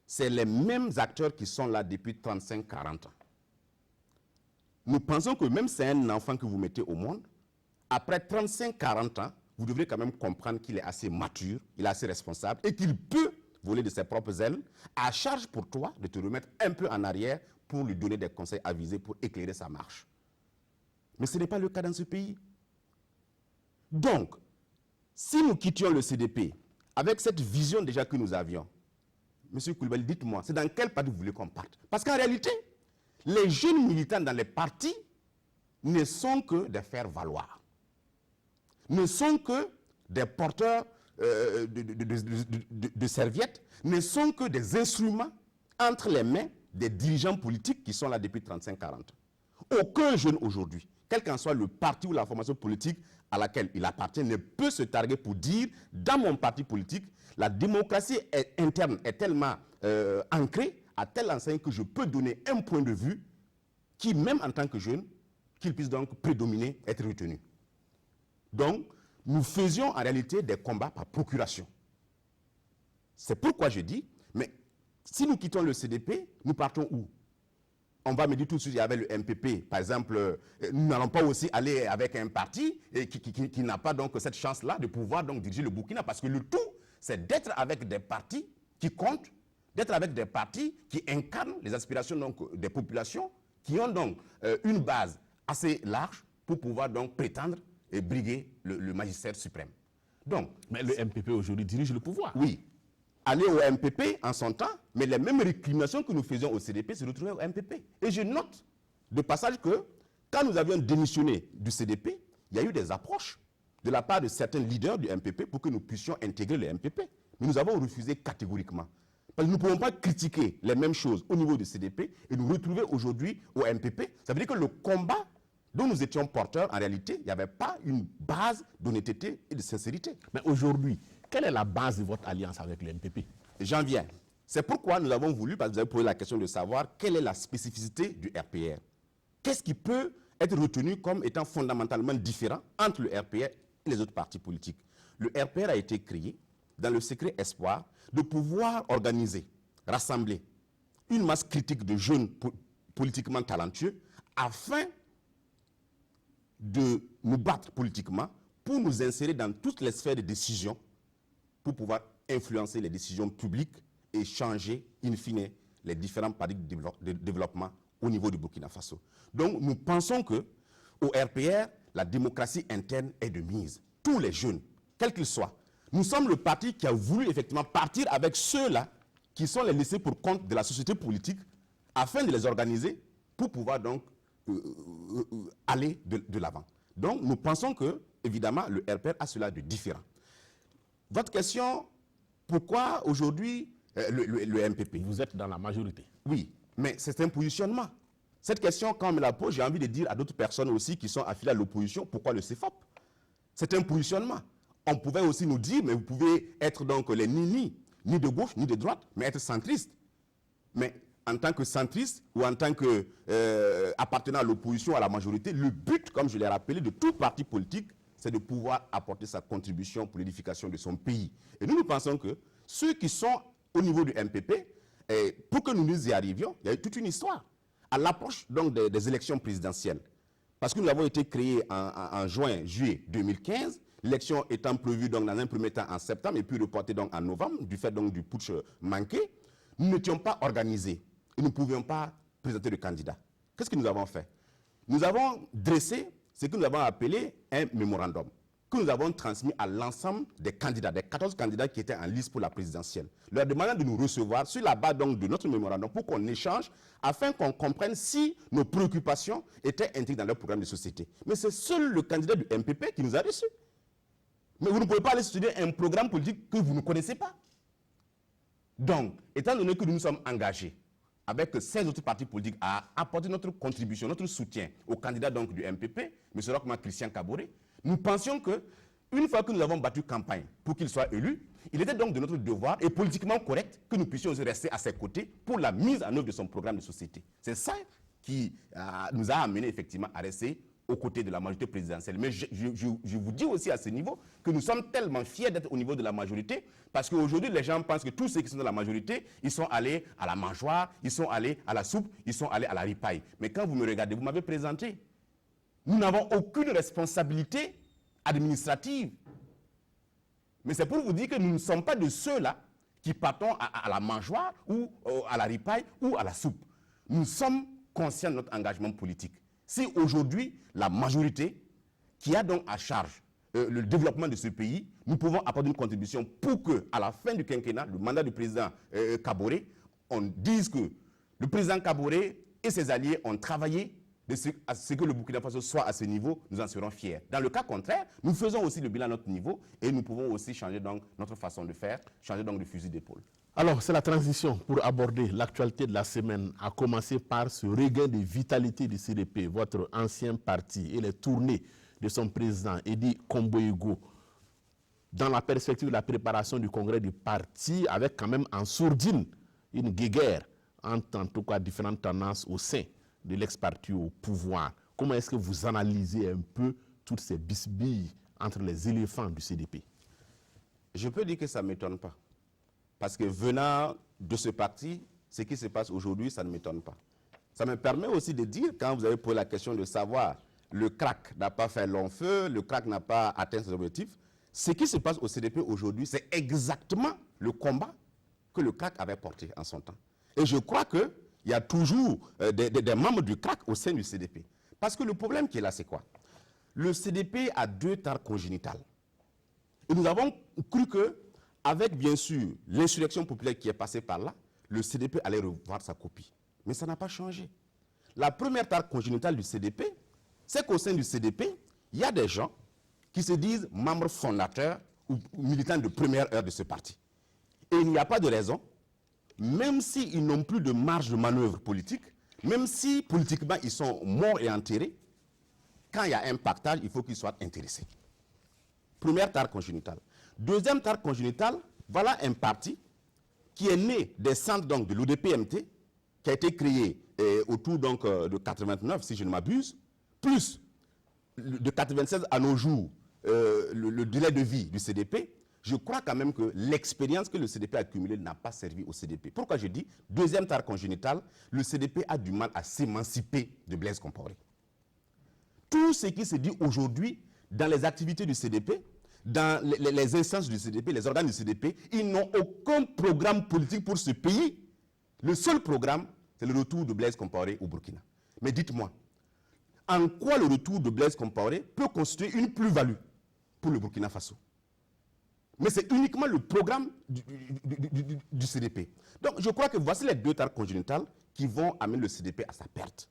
c'est les mêmes acteurs qui sont là depuis 35-40 ans. Nous pensons que même si c'est un enfant que vous mettez au monde, après 35-40 ans, vous devrez quand même comprendre qu'il est assez mature, il est assez responsable et qu'il peut voler de ses propres ailes, à charge pour toi de te remettre un peu en arrière pour lui donner des conseils avisés pour éclairer sa marche. Mais ce n'est pas le cas dans ce pays. Donc, si nous quittions le CDP avec cette vision déjà que nous avions, M. Koulibaly, dites-moi, c'est dans quel parti vous voulez qu'on parte? Parce qu'en réalité, les jeunes militants dans les partis ne sont que des faire-valoir, ne sont que des porteurs de serviettes, ne sont que des instruments entre les mains des dirigeants politiques qui sont là depuis 35-40 ans. Aucun jeune aujourd'hui, quel qu'en soit le parti ou la formation politique à laquelle il appartient, ne peut se targuer pour dire, dans mon parti politique, la démocratie interne est tellement ancrée à telle enseigne que je peux donner un point de vue qui, même en tant que jeune, qu'il puisse donc prédominer, être retenu. Donc, nous faisions en réalité des combats par procuration. C'est pourquoi je dis, mais si nous quittons le CDP, nous partons où? On va me dire tout de suite, il y avait le MPP, par exemple, nous n'allons pas aussi aller avec un parti qui n'a pas donc cette chance-là de pouvoir donc diriger le Burkina, parce que le tout, c'est d'être avec des partis qui comptent, d'être avec des partis qui incarnent les aspirations donc des populations, qui ont donc une base assez large pour pouvoir donc prétendre et briguer le magistère suprême. Donc, mais le MPP aujourd'hui dirige le pouvoir. Oui. Aller au MPP en son temps, mais les mêmes récriminations que nous faisions au CDP se retrouvaient au MPP. Et je note de passage que quand nous avions démissionné du CDP, il y a eu des approches de la part de certains leaders du MPP pour que nous puissions intégrer le MPP. Mais nous avons refusé catégoriquement. Parce que nous ne pouvons pas critiquer les mêmes choses au niveau du CDP et nous retrouver aujourd'hui au MPP. Ça veut dire que le combat dont nous étions porteurs, en réalité, il n'y avait pas une base d'honnêteté et de sincérité. Mais aujourd'hui, quelle est la base de votre alliance avec le MPP? J'en viens. C'est pourquoi nous avons voulu, parce que vous avez posé la question de savoir quelle est la spécificité du RPR. Qu'est-ce qui peut être retenu comme étant fondamentalement différent entre le RPR et les autres partis politiques? Le RPR a été créé dans le secret espoir de pouvoir organiser, rassembler une masse critique de jeunes politiquement talentueux afin de nous battre politiquement pour nous insérer dans toutes les sphères de décision pour pouvoir influencer les décisions publiques et changer, in fine, les différents paradigmes de développement au niveau du Burkina Faso. Donc, nous pensons que au RPR, la démocratie interne est de mise. Tous les jeunes, quels qu'ils soient, nous sommes le parti qui a voulu effectivement partir avec ceux-là qui sont les laissés pour compte de la société politique afin de les organiser pour pouvoir donc aller de l'avant. Donc, nous pensons que, évidemment, le RPR a cela de différent. Votre question, pourquoi aujourd'hui le MPP? Vous êtes dans la majorité. Oui, mais c'est un positionnement. Cette question, quand on me la pose, j'ai envie de dire à d'autres personnes aussi qui sont affiliées à l'opposition, pourquoi le CFOP? C'est un positionnement. On pouvait aussi nous dire, mais vous pouvez être donc les ni de gauche, ni de droite, mais être centriste. Mais en tant que centriste ou en tant que appartenant à l'opposition, à la majorité, le but, comme je l'ai rappelé, de tout parti politique, c'est de pouvoir apporter sa contribution pour l'édification de son pays. Et nous pensons que ceux qui sont au niveau du MPP, pour que nous y arrivions, il y a eu toute une histoire. À l'approche donc des élections présidentielles, parce que nous avons été créés en juillet 2015, l'élection étant prévue donc dans un premier temps en septembre et puis reportée donc en novembre, du fait donc du putsch manqué, nous n'étions pas organisés et nous ne pouvions pas présenter de candidat. Qu'est-ce que nous avons fait? Nous avons dressé ce que nous avons appelé un mémorandum, que nous avons transmis à l'ensemble des candidats, des 14 candidats qui étaient en liste pour la présidentielle, leur demandant de nous recevoir sur la base donc de notre mémorandum pour qu'on échange, afin qu'on comprenne si nos préoccupations étaient intégrées dans leur programme de société. Mais c'est seul le candidat du MPP qui nous a reçus. Mais vous ne pouvez pas aller studier un programme politique que vous ne connaissez pas. Donc, étant donné que nous nous sommes engagés avec 16 autres partis politiques à apporter notre contribution, notre soutien au candidat donc du MPP, M. Rochman Christian Kaboré, nous pensions que une fois que nous avons battu campagne pour qu'il soit élu, il était donc de notre devoir et politiquement correct que nous puissions rester à ses côtés pour la mise en œuvre de son programme de société. C'est ça qui nous a amené effectivement à rester aux côtés de la majorité présidentielle. Mais je vous dis aussi à ce niveau que nous sommes tellement fiers d'être au niveau de la majorité parce qu'aujourd'hui, les gens pensent que tous ceux qui sont dans la majorité, ils sont allés à la mangeoire, ils sont allés à la soupe, ils sont allés à la ripaille. Mais quand vous me regardez, vous m'avez présenté. Nous n'avons aucune responsabilité administrative. Mais c'est pour vous dire que nous ne sommes pas de ceux-là qui partons à la mangeoire ou à la ripaille ou à la soupe. Nous sommes conscients de notre engagement politique. Si aujourd'hui, la majorité qui a donc à charge le développement de ce pays, nous pouvons apporter une contribution pour que, à la fin du quinquennat, le mandat du président Kaboré, on dise que le président Kaboré et ses alliés ont travaillé à ce que le Burkina Faso soit à ce niveau, nous en serons fiers. Dans le cas contraire, nous faisons aussi le bilan à notre niveau et nous pouvons aussi changer donc notre façon de faire, changer donc de fusil d'épaule. Alors, c'est la transition pour aborder l'actualité de la semaine, à commencer par ce regain de vitalité du CDP, votre ancien parti, et les tournées de son président, Edi Komboïgo, dans la perspective de la préparation du congrès du parti, avec quand même en sourdine une guéguerre entre en tout cas différentes tendances au sein de l'ex-parti au pouvoir. Comment est-ce que vous analysez un peu toutes ces bisbilles entre les éléphants du CDP? Je peux dire que ça ne m'étonne pas. Parce que venant de ce parti, ce qui se passe aujourd'hui, ça ne m'étonne pas. Ça me permet aussi de dire, quand vous avez posé la question de savoir le CRAC n'a pas fait long feu, le CRAC n'a pas atteint ses objectifs, ce qui se passe au CDP aujourd'hui, c'est exactement le combat que le CRAC avait porté en son temps. Et je crois qu'il y a toujours des membres du CRAC au sein du CDP. Parce que le problème qui est là, c'est quoi? Le CDP a deux tares congénitales. Et nous avons cru que, avec bien sûr l'insurrection populaire qui est passée par là, le CDP allait revoir sa copie. Mais ça n'a pas changé. La première tare congénitale du CDP, c'est qu'au sein du CDP, il y a des gens qui se disent membres fondateurs ou militants de première heure de ce parti. Et il n'y a pas de raison, même s'ils n'ont plus de marge de manœuvre politique, même si politiquement ils sont morts et enterrés, quand il y a un pactage, il faut qu'ils soient intéressés. Première tare congénitale. Deuxième tare congénitale, voilà un parti qui est né des centres donc, de l'UDPMT, qui a été créé autour donc, de 89, si je ne m'abuse, plus de 96 à nos jours, le délai de vie du CDP. Je crois quand même que l'expérience que le CDP a accumulée n'a pas servi au CDP. Pourquoi je dis, deuxième tare congénitale, le CDP a du mal à s'émanciper de Blaise Compaoré. Tout ce qui se dit aujourd'hui dans les activités du CDP, dans les instances du CDP, les organes du CDP, ils n'ont aucun programme politique pour ce pays. Le seul programme, c'est le retour de Blaise Compaoré au Burkina. Mais dites-moi, en quoi le retour de Blaise Compaoré peut constituer une plus-value pour le Burkina Faso? Mais c'est uniquement le programme du CDP. Donc je crois que voici les deux tares congénitales qui vont amener le CDP à sa perte.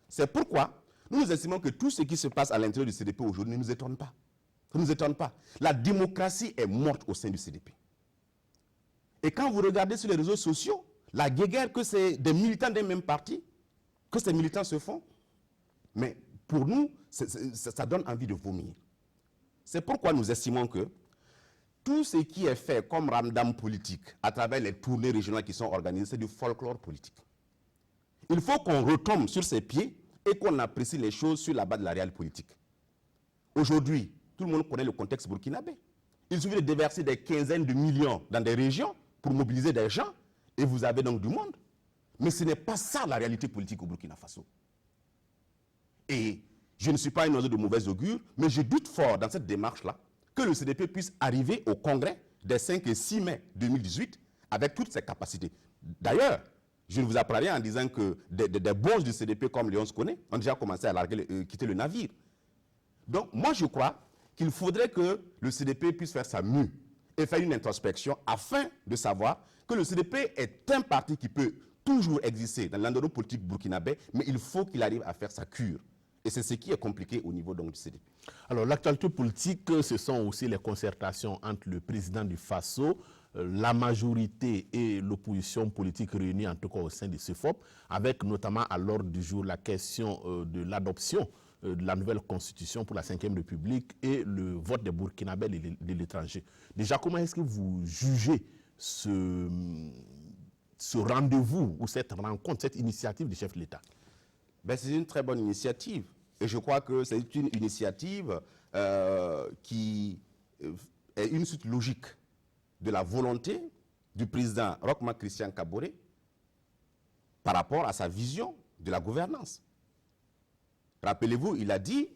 C'est pourquoi nous estimons que tout ce qui se passe à l'intérieur du CDP aujourd'hui ne nous étonne pas. Ça ne nous étonne pas. La démocratie est morte au sein du CDP. Et quand vous regardez sur les réseaux sociaux, la guéguerre que c'est des militants d'un même parti, que ces militants se font, mais pour nous, ça donne envie de vomir. C'est pourquoi nous estimons que tout ce qui est fait comme ramdam politique à travers les tournées régionales qui sont organisées, c'est du folklore politique. Il faut qu'on retombe sur ses pieds et qu'on apprécie les choses sur la base de la réelle politique. Aujourd'hui, tout le monde connaît le contexte burkinabé. Il suffit de déverser des quinzaines de millions dans des régions pour mobiliser des gens et vous avez donc du monde. Mais ce n'est pas ça la réalité politique au Burkina Faso. Et je ne suis pas un oiseau de mauvaise augure, mais je doute fort dans cette démarche-là que le CDP puisse arriver au congrès des 5 et 6 mai 2018 avec toutes ses capacités. D'ailleurs, je ne vous apprends rien en disant que des boss du CDP comme Léon Skoné ont déjà commencé à quitter le navire. Donc moi je crois qu'il faudrait que le CDP puisse faire sa mue et faire une introspection afin de savoir que le CDP est un parti qui peut toujours exister dans l'environnement politique burkinabé, mais il faut qu'il arrive à faire sa cure. Et c'est ce qui est compliqué au niveau donc, du CDP. Alors l'actualité politique, ce sont aussi les concertations entre le président du FASO, la majorité et l'opposition politique réunie en tout cas au sein du CEFOP, avec notamment à l'ordre du jour la question de l'adoption de la nouvelle constitution pour la 5e République et le vote des Burkinabés de l'étranger. Déjà, comment est-ce que vous jugez ce rendez-vous ou cette rencontre, cette initiative du chef de l'État? C'est une très bonne initiative. Et je crois que c'est une initiative qui est une suite logique de la volonté du président Roch-Marc Christian Kaboré par rapport à sa vision de la gouvernance. Rappelez-vous, il a dit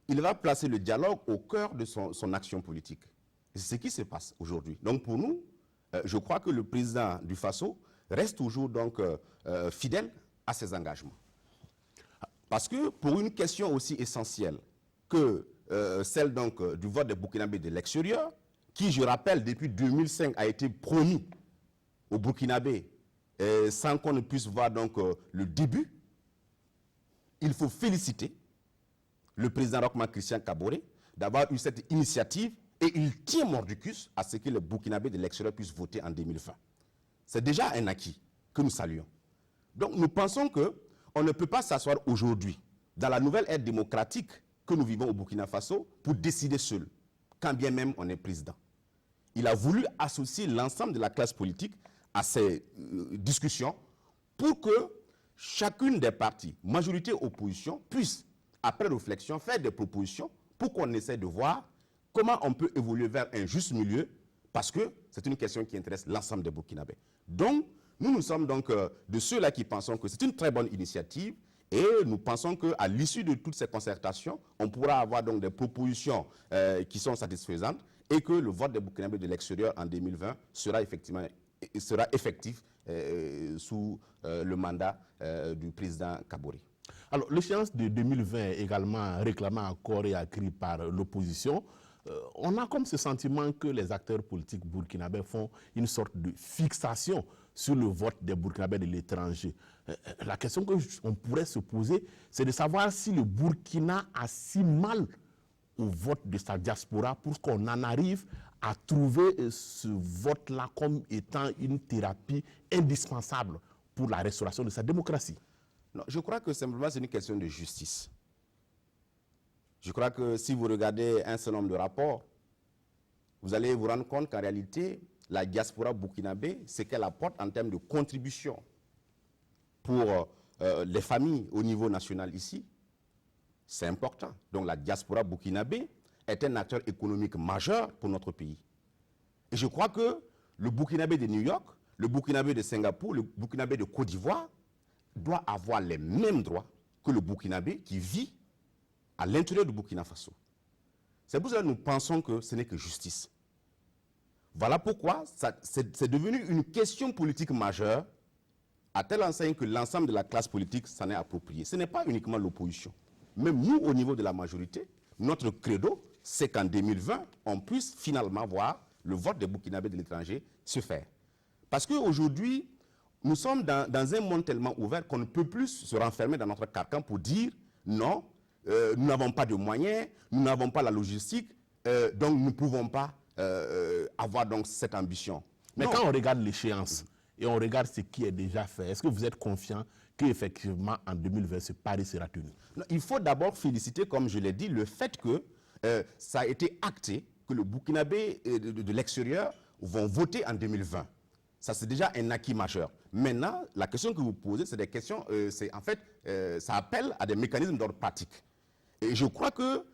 qu'il va placer le dialogue au cœur de son action politique. Et c'est ce qui se passe aujourd'hui. Donc pour nous, je crois que le président du FASO reste toujours donc, fidèle à ses engagements. Parce que pour une question aussi essentielle que celle donc, du vote des Burkinabés de l'extérieur, qui, je rappelle, depuis 2005 a été promis aux Burkinabés sans qu'on ne puisse voir donc, le début, il faut féliciter le président Roch-Marc Christian Kaboré d'avoir eu cette initiative et il tient mordicus à ce que les Burkinabés de l'extérieur puissent voter en 2020. C'est déjà un acquis que nous saluons. Donc nous pensons qu'on ne peut pas s'asseoir aujourd'hui dans la nouvelle ère démocratique que nous vivons au Burkina Faso pour décider seul, quand bien même on est président. Il a voulu associer l'ensemble de la classe politique à ces discussions pour que chacune des parties, majorité opposition, puisse, après réflexion, faire des propositions pour qu'on essaie de voir comment on peut évoluer vers un juste milieu, parce que c'est une question qui intéresse l'ensemble des Burkinabés. Donc, nous sommes donc de ceux-là qui pensons que c'est une très bonne initiative et nous pensons qu'à l'issue de toutes ces concertations, on pourra avoir donc des propositions qui sont satisfaisantes et que le vote des Burkinabés de l'extérieur en 2020 sera effectif sous le mandat du président Kaboré. Alors, l'échéance de 2020 est également réclamée à corps et à cri par l'opposition. On a comme ce sentiment que les acteurs politiques burkinabés font une sorte de fixation sur le vote des Burkinabés de l'étranger. La question qu'on pourrait se poser, c'est de savoir si le Burkina a si mal au vote de sa diaspora pour qu'on en arrive à trouver ce vote-là comme étant une thérapie indispensable pour la restauration de sa démocratie. Non, je crois que simplement c'est une question de justice. Je crois que si vous regardez un certain nombre de rapports, vous allez vous rendre compte qu'en réalité, la diaspora burkinabé, ce qu'elle apporte en termes de contribution pour les familles au niveau national ici, c'est important. Donc la diaspora burkinabé est un acteur économique majeur pour notre pays. Et je crois que le Burkinabé de New York, le Burkinabé de Singapour, le Burkinabé de Côte d'Ivoire doit avoir les mêmes droits que le Burkinabé qui vit à l'intérieur du Burkina Faso. C'est pour ça que nous pensons que ce n'est que justice. Voilà pourquoi c'est devenu une question politique majeure à telle enseigne que l'ensemble de la classe politique s'en est approprié. Ce n'est pas uniquement l'opposition. Même nous, au niveau de la majorité, notre credo, c'est qu'en 2020, on puisse finalement voir le vote des Burkinabés de l'étranger se faire. Parce qu'aujourd'hui, nous sommes dans un monde tellement ouvert qu'on ne peut plus se renfermer dans notre carcan pour dire non, nous n'avons pas de moyens, nous n'avons pas la logistique, donc nous ne pouvons pas avoir donc cette ambition. Mais quand on regarde l'échéance et on regarde ce qui est déjà fait, est-ce que vous êtes confiant qu'effectivement en 2020 ce pari sera tenu? Non, il faut d'abord féliciter, comme je l'ai dit, le fait que ça a été acté, que le Burkinabé de l'extérieur vont voter en 2020. Ça, c'est déjà un acquis majeur. Maintenant, la question que vous posez, c'est des questions, en fait, ça appelle à des mécanismes d'ordre pratique. Et je crois que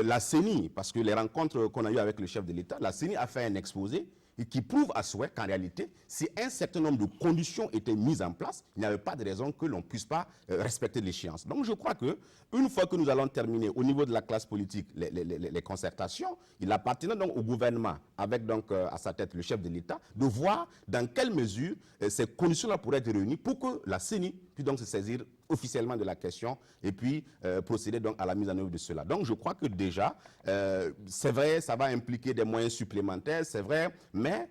la CENI, parce que les rencontres qu'on a eues avec le chef de l'État, la CENI a fait un exposé qui prouve à souhait qu'en réalité, si un certain nombre de conditions étaient mises en place, il n'y avait pas de raison que l'on ne puisse pas respecter l'échéance. Donc je crois qu'une fois que nous allons terminer au niveau de la classe politique les concertations, il appartiendra donc au gouvernement, avec donc à sa tête le chef de l'État, de voir dans quelle mesure ces conditions-là pourraient être réunies pour que la CENI puisse donc se saisir officiellement de la question et puis procéder donc à la mise en œuvre de cela. Donc je crois que déjà, c'est vrai, ça va impliquer des moyens supplémentaires, c'est vrai, mais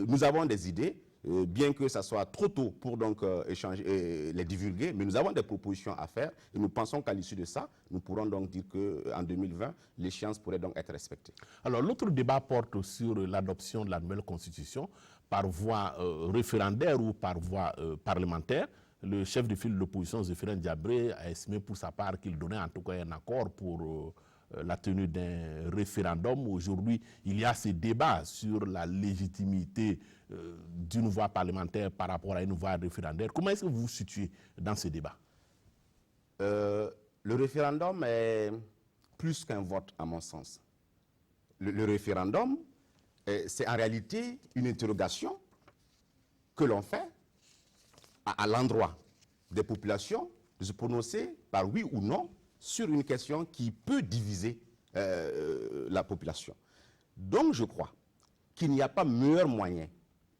nous avons des idées, bien que ça soit trop tôt pour donc échanger, les divulguer, mais nous avons des propositions à faire et nous pensons qu'à l'issue de ça, nous pourrons donc dire qu'en 2020, l'échéance pourrait donc être respectée. Alors l'autre débat porte sur l'adoption de la nouvelle constitution par voie référendaire ou par voie parlementaire. Le chef de file de l'opposition, Zéphirin Diabré, a estimé pour sa part qu'il donnait en tout cas un accord pour la tenue d'un référendum. Aujourd'hui, il y a ce débat sur la légitimité d'une voie parlementaire par rapport à une voie référendaire. Comment est-ce que vous vous situez dans ce débat? Le référendum est plus qu'un vote, à mon sens. Le référendum, c'est en réalité une interrogation que l'on fait à l'endroit des populations de se prononcer par oui ou non sur une question qui peut diviser la population. Donc je crois qu'il n'y a pas meilleur moyen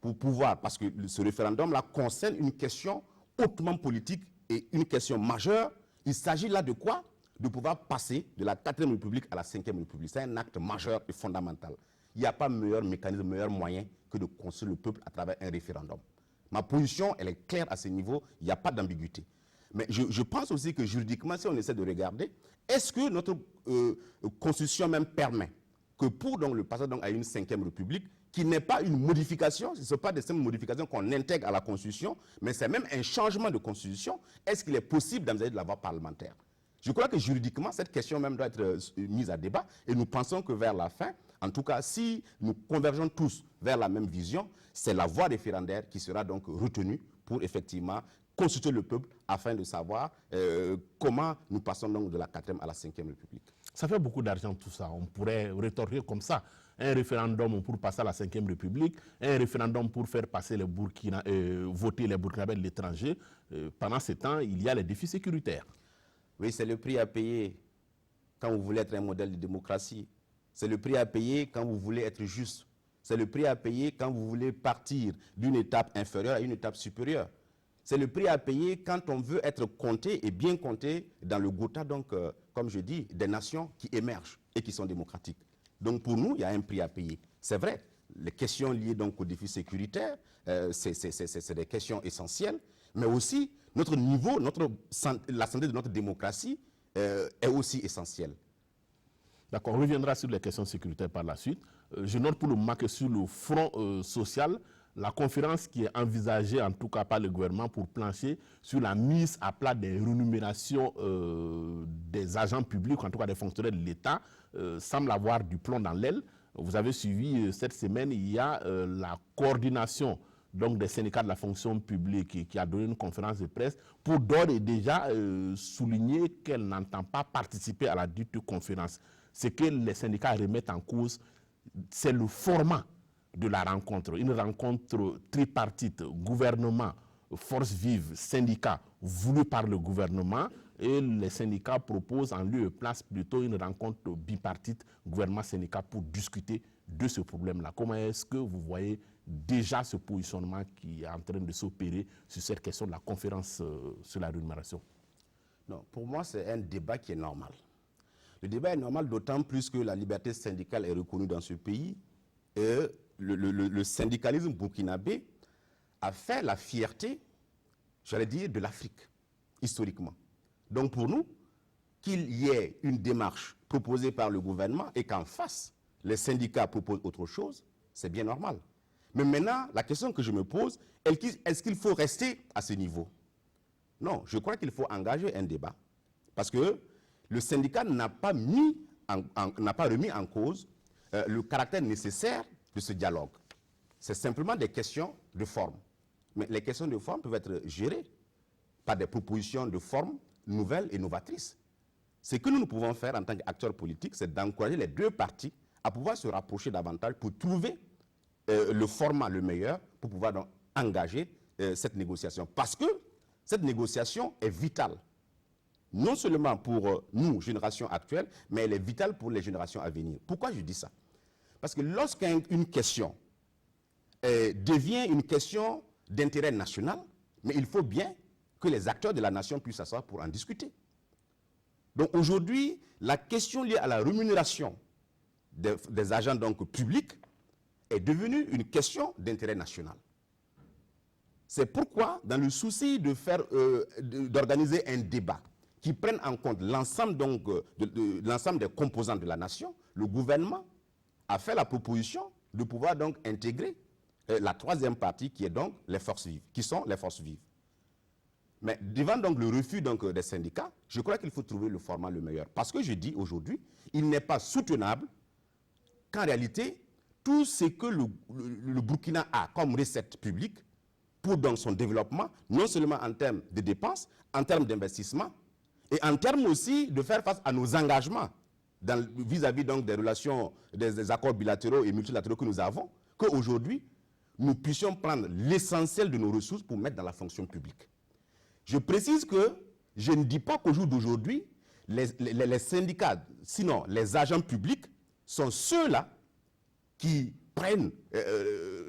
pour pouvoir, parce que ce référendum-là concerne une question hautement politique et une question majeure. Il s'agit là de quoi? De pouvoir passer de la 4e République à la 5e République. C'est un acte majeur et fondamental. Il n'y a pas meilleur mécanisme, meilleur moyen que de construire le peuple à travers un référendum. Ma position, elle est claire à ce niveau, il n'y a pas d'ambiguïté. Mais je pense aussi que juridiquement, si on essaie de regarder, est-ce que notre constitution même permet que pour donc, le passage donc, à une 5e république, qui n'est pas une modification, ce ne sont pas des simples modifications qu'on intègre à la constitution, mais c'est même un changement de constitution, est-ce qu'il est possible d'envisager de la voie parlementaire? Je crois que juridiquement, cette question même doit être mise à débat, et nous pensons que vers la fin, en tout cas, si nous convergeons tous vers la même vision, c'est la voie référendaire qui sera donc retenue pour effectivement consulter le peuple afin de savoir comment nous passons donc de la 4e à la 5e République. Ça fait beaucoup d'argent tout ça. On pourrait rétorquer comme ça. Un référendum pour passer à la 5e République, un référendum pour faire passer voter les Burkinabés de l'étranger. Pendant ce temps, il y a les défis sécuritaires. Oui, c'est le prix à payer quand vous voulez être un modèle de démocratie. C'est le prix à payer quand vous voulez être juste. C'est le prix à payer quand vous voulez partir d'une étape inférieure à une étape supérieure. C'est le prix à payer quand on veut être compté et bien compté dans le quota, donc, comme je dis, des nations qui émergent et qui sont démocratiques. Donc pour nous, il y a un prix à payer. C'est vrai, les questions liées donc aux défis sécuritaires, c'est des questions essentielles, mais aussi notre niveau, la santé de notre démocratie est aussi essentielle. D'accord, on reviendra sur les questions sécuritaires par la suite. Je note pour le moment que sur le front social, la conférence qui est envisagée, en tout cas par le gouvernement, pour plancher sur la mise à plat des rémunérations des agents publics, en tout cas des fonctionnaires de l'État, semble avoir du plomb dans l'aile. Vous avez suivi cette semaine, il y a la coordination donc, des syndicats de la fonction publique qui a donné une conférence de presse pour d'ores et déjà souligner qu'elle n'entend pas participer à la dite conférence. Ce que les syndicats remettent en cause, c'est le format de la rencontre, une rencontre tripartite, gouvernement, forces vives, syndicats, voulue par le gouvernement, et les syndicats proposent en lieu et place plutôt une rencontre bipartite, gouvernement-syndicat, pour discuter de ce problème-là. Comment est-ce que vous voyez déjà ce positionnement qui est en train de s'opérer sur cette question de la conférence sur la rémunération? Non, pour moi, c'est un débat qui est normal. Le débat est normal d'autant plus que la liberté syndicale est reconnue dans ce pays et le syndicalisme burkinabé a fait la fierté, j'allais dire, de l'Afrique, historiquement. Donc pour nous, qu'il y ait une démarche proposée par le gouvernement et qu'en face, les syndicats proposent autre chose, c'est bien normal. Mais maintenant, la question que je me pose, est-ce qu'il faut rester à ce niveau? Non, je crois qu'il faut engager un débat. Parce que le syndicat n'a pas remis en cause le caractère nécessaire de ce dialogue. C'est simplement des questions de forme. Mais les questions de forme peuvent être gérées par des propositions de forme nouvelles et novatrices. Ce que nous pouvons faire en tant qu'acteurs politiques, c'est d'encourager les deux parties à pouvoir se rapprocher davantage pour trouver le format le meilleur pour pouvoir donc engager cette négociation. Parce que cette négociation est vitale. Non seulement pour nous, génération actuelle, mais elle est vitale pour les générations à venir. Pourquoi je dis ça? Parce que lorsqu'une question devient une question d'intérêt national, mais il faut bien que les acteurs de la nation puissent s'asseoir pour en discuter. Donc aujourd'hui, la question liée à la rémunération des agents donc, publics est devenue une question d'intérêt national. C'est pourquoi, dans le souci d'organiser un débat qui prenne en compte l'ensemble des composants de la nation, le gouvernement a fait la proposition de pouvoir donc intégrer la troisième partie qui est donc les forces vives, qui sont les forces vives. Mais devant donc le refus donc, des syndicats, je crois qu'il faut trouver le format le meilleur. Parce que je dis aujourd'hui, il n'est pas soutenable qu'en réalité, tout ce que le Burkina a comme recette publique pour dans son développement, non seulement en termes de dépenses, en termes d'investissement, et en termes aussi de faire face à nos engagements vis-à-vis donc des relations, des accords bilatéraux et multilatéraux que nous avons, qu'aujourd'hui, nous puissions prendre l'essentiel de nos ressources pour mettre dans la fonction publique. Je précise que je ne dis pas qu'au jour d'aujourd'hui, les syndicats, sinon les agents publics, sont ceux-là qui prennent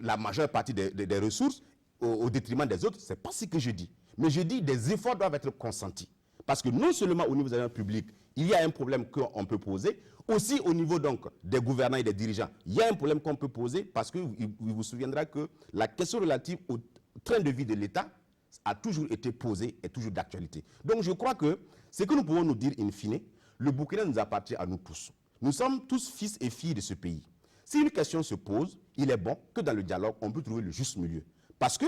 la majeure partie des ressources au détriment des autres. Ce n'est pas ce que je dis. Mais je dis que des efforts doivent être consentis. Parce que non seulement au niveau des agents publics, il y a un problème qu'on peut poser, aussi au niveau donc, des gouvernants et des dirigeants, il y a un problème qu'on peut poser parce que vous vous souviendrez que la question relative au train de vie de l'État, a toujours été posée et toujours d'actualité. Donc je crois que ce que nous pouvons nous dire in fine, le Burkina nous appartient à nous tous. Nous sommes tous fils et filles de ce pays. Si une question se pose, il est bon que dans le dialogue, on peut trouver le juste milieu. Parce que